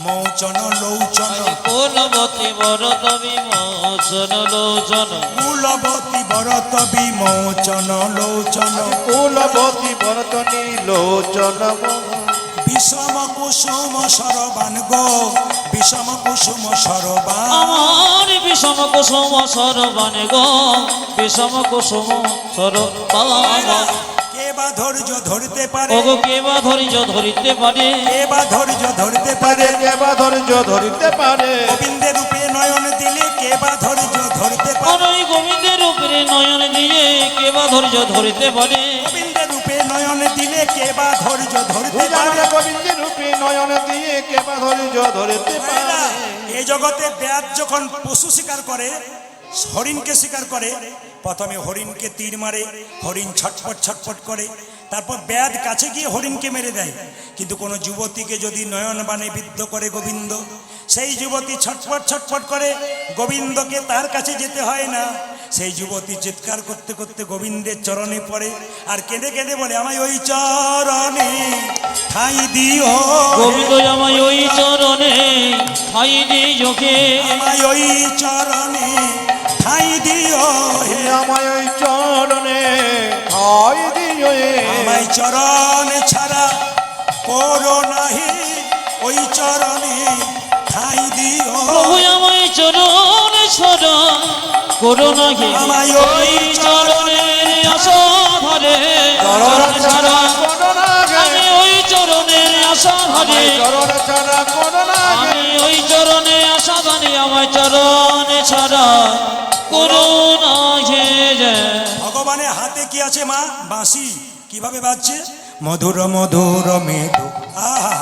মৌচন লৌচন, কুলবতী বরতবি মোচন লোচন কুলবতী বরতবি মৌচন লৌচন, কুলবতী ভরতনী লোচন বিষম কুসুম সরবান গো, বিষম কুসুম সরবান। আমার বিষম কুসুম সরবানে গো, বিষম কুসুম সরবান। কে বা ধৈর্য ধরতে পারে, ওগো কে বা ধৈর্য ধরিতে পারে, কে বা ধৈর্য ধরতে পারে, কে বা ধৈর্য ধরিতে পারে। গোবিন্দের রূপে নয়ন দিলে কে বা ধৈর্য ধরতে পারে, ওই গোবিন্দের উপরে নয়ন দিয়ে কে বা ধৈর্য ধরিতে পারে। গোবিন্দের রূপে নয়ন দিলে কে বা ধৈর্য ধরতে পারে। পূজারে গোবিন্দের রূপে নয়ন দিয়ে কে বা ধৈর্য ধরিতে মায়েরা, পারে। এই জগতে ব্যাধ যখন পশু শিকার করে, হরিণকে শিকার করে, প্রথমে হরিণকে তীর মারে, হরিণ ছটফট ছটফট করে, তারপর ব্যাধ কাছে গিয়ে হরিণকে মেরে দেয়। কিন্তু কোনো যুবতীকে যদি নয়ন বাণে বিদ্ধ করে গোবিন্দ, সেই যুবতী ছটফট ছটফট করে, গোবিন্দকে তার কাছে যেতে হয় না। সেই যুবতী চিৎকার করতে করতে গোবিন্দের চরণে পড়ে আর কেঁদে কেঁদে বলে, আমায় ওই চরণে ঠাঁই দিও, গোবিন্দ আমায় ওই চরণে ঠাই দিও কে, আমায় ওই চরণে ঠাঁই দিও, হে আমায় ওই চরণে ঠাই দিও হে। আমায় চরণে ছাড়া করো নাহি, ওই চরণে ঠাঁই দিও, প্রভু আমায় চরণে ছড়া করোনা হে, আমায় ওই চরণের আশা ধরে, চরণ ছাড়া আমি ওই চরণের আশা ধরে, চরণ ছাড়া করোনা আমি ওই চরণে আশা ধরে, আমায় চরণে ছাড়া করোনা হে। ভগবানের হাতে কি আছে মা? বাঁশি। কিভাবে বাজছে? মধুর মধুর মেধু, আহা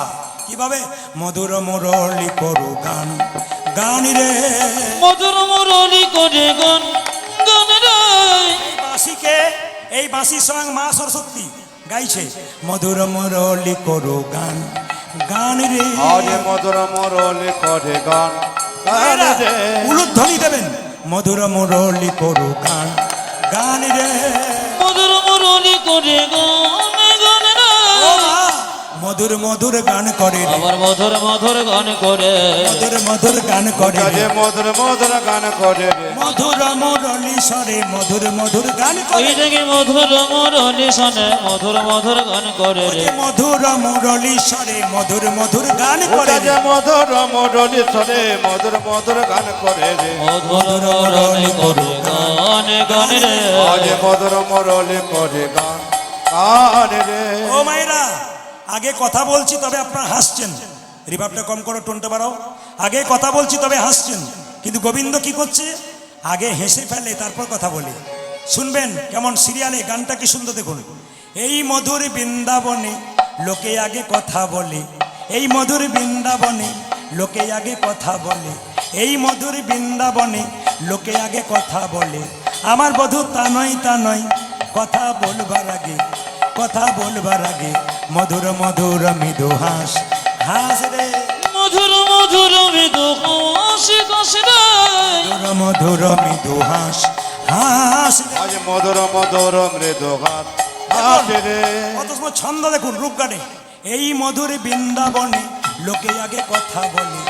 কিভাবে? মধুর মুরলি করু গান, গান রে। মধুর মুরলি করে গান, গান রে। এই বাঁশিকে, এই বাঁশির সঙ্গে মা সরস্বতী গাইছে, মধুর মুরলি করু গান, গান রে। আজ মধুর মরলে করে গান গান রে। উলুধ্বনি দেবেন, মধুর মুরলি করু গান, গান রে। মধুর মুরলি করে গান, গান রে। ও মা, মধুর মধুর গান করে রে, আবার মধুর মধুর গান করে, মধুর মধুর গান করে আজ রে। মধুর মধুর গান করে রে। মধুর মুরলি স্বরে মধুর মধুর গান ওই করে, থেকে মধুর মুরলি শোনে, মধুর মধুর গান করে রে। মধুর মুরলি স্বরে মধুর মধুর গান করে আজ রে। মধুর মরলি সরে মধুর মধুর গান করে রে। মধুর মুরলি করে গান, গান রে। আজ মধুর মরলি করে গান গান রে। ও মায়েরা, আগে কথা বলছি তবে আপনারা হাসছেন, রিভাবটা কম করো, টোনটা বাড়াও। আগে কথা বলছি তবে হাসছেন, কিন্তু গোবিন্দ কি করছে? আগে হেসে ফেলে তারপর কথা বলে। শুনবেন কেমন সিরিয়ালে, গানটা কি সুন্দর দেখুন। এই মধুর বৃন্দাবনে লোকে আগে কথা বলে, এই মধুর বৃন্দাবনে লোকে আগে কথা বলে, এই মধুর বৃন্দাবনে লোকে আগে কথা বলে। আমার বধূ তা নয়, তা নয়, কথা বলবার আগে, কথা বলবার আগে মধুর মধুর মৃদু হাস, হাস রে। মধুর মধুর মৃদু হাসি হাসি রে। মধুর মধুর মৃদু হাস, হাস রে। আজ মধুর মধুর মৃদু গান গান রে। কত সময় ছন্দ দেখুন, রূপ গানে। এই মধুর বৃন্দাবনে লোকে আগে কথা বলে,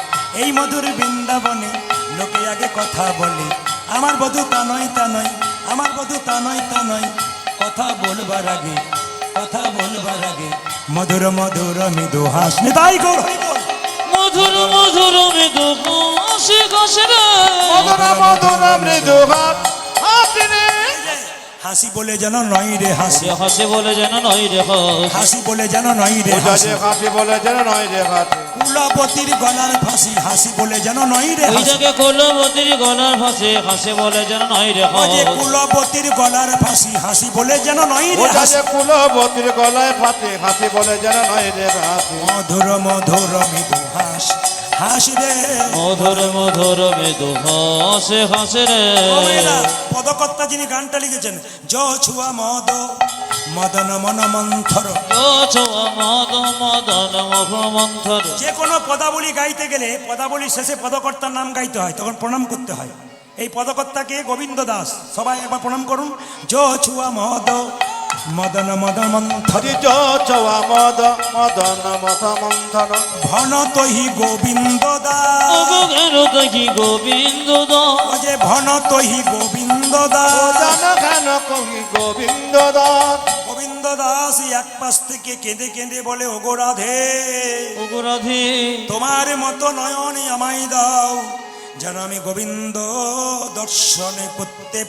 এই মধুর বৃন্দাবনে লোকে আগে কথা বলে। আমার বধূ তা নয়, তা নয়, আমার বধূ তা নয়, তা নয়, কথা বলবার আগে, কথা বলবার আগে মধুর মধুর মৃদু হাস। নিতাই গৌর হরি বল। মধুর মধুর মৃদু হাসি হাসি রে। মধুর মধুর মৃদু গান গান রে। হাসি বলে যেন নয় রে হাসি, সে হাসি বলে যেন নয় রে হাসি। হাসি বলে যেন নয় রে ওটা হাসি। যে হাসি বলে যেন নয় রে হাসি। কুলবতীর গলার ফাঁসি, হাসি বলে যেন নয় রে ওই হাসি। থেকে কুলবতীর গলার ফাঁসে, হাসি বলে যেন নয় রে ও যে হাসি। কুলবতীর গলার ফাঁসি, হাসি বলে যেন নয় রে ওটা হাসি। যে কুলবতীর গলায় ফাটে হাসি বলে যেন নয় রে হাসি। মধুর মধুর মৃদু হাস, হাসি রে। মধুর মধুর মৃদু হাসে হাসে রে। ও মেয়েরা, পদকর্তা যিনি গানটা লিখেছেন, জ ছুয়া মদ মদন মন মন্থর। ছোয়া মদ মদন মোহ মন্থর। যে কোনো পদাবলী গাইতে গেলে পদাবলীর শেষে পদকর্তার নাম গাইতে হয়, তখন প্রণাম করতে হয়। এই পদকর্তাকে গোবিন্দ দাস। সবাই একবার প্রণাম করুন। যো ছুয়া মদ মদন মদ মন্থর, হরি চৌয়া মদ মদন মদ মন্থন, ভন তহি গোবিন্দ দাস। অবগের দেখি গোবিন্দ দাস। ও যে ভন তহি গোবিন্দ ও দাস। জন ঘন কহি গোবিন্দ দাস। গোবিন্দ দাস এক পাশ থেকে কেঁদে কেঁদে বলে, ওগো রাধে, ওগো রাধে, তোমার মতো নয়ন আমায় দাও, যেন আমি গোবিন্দ দর্শনে করতে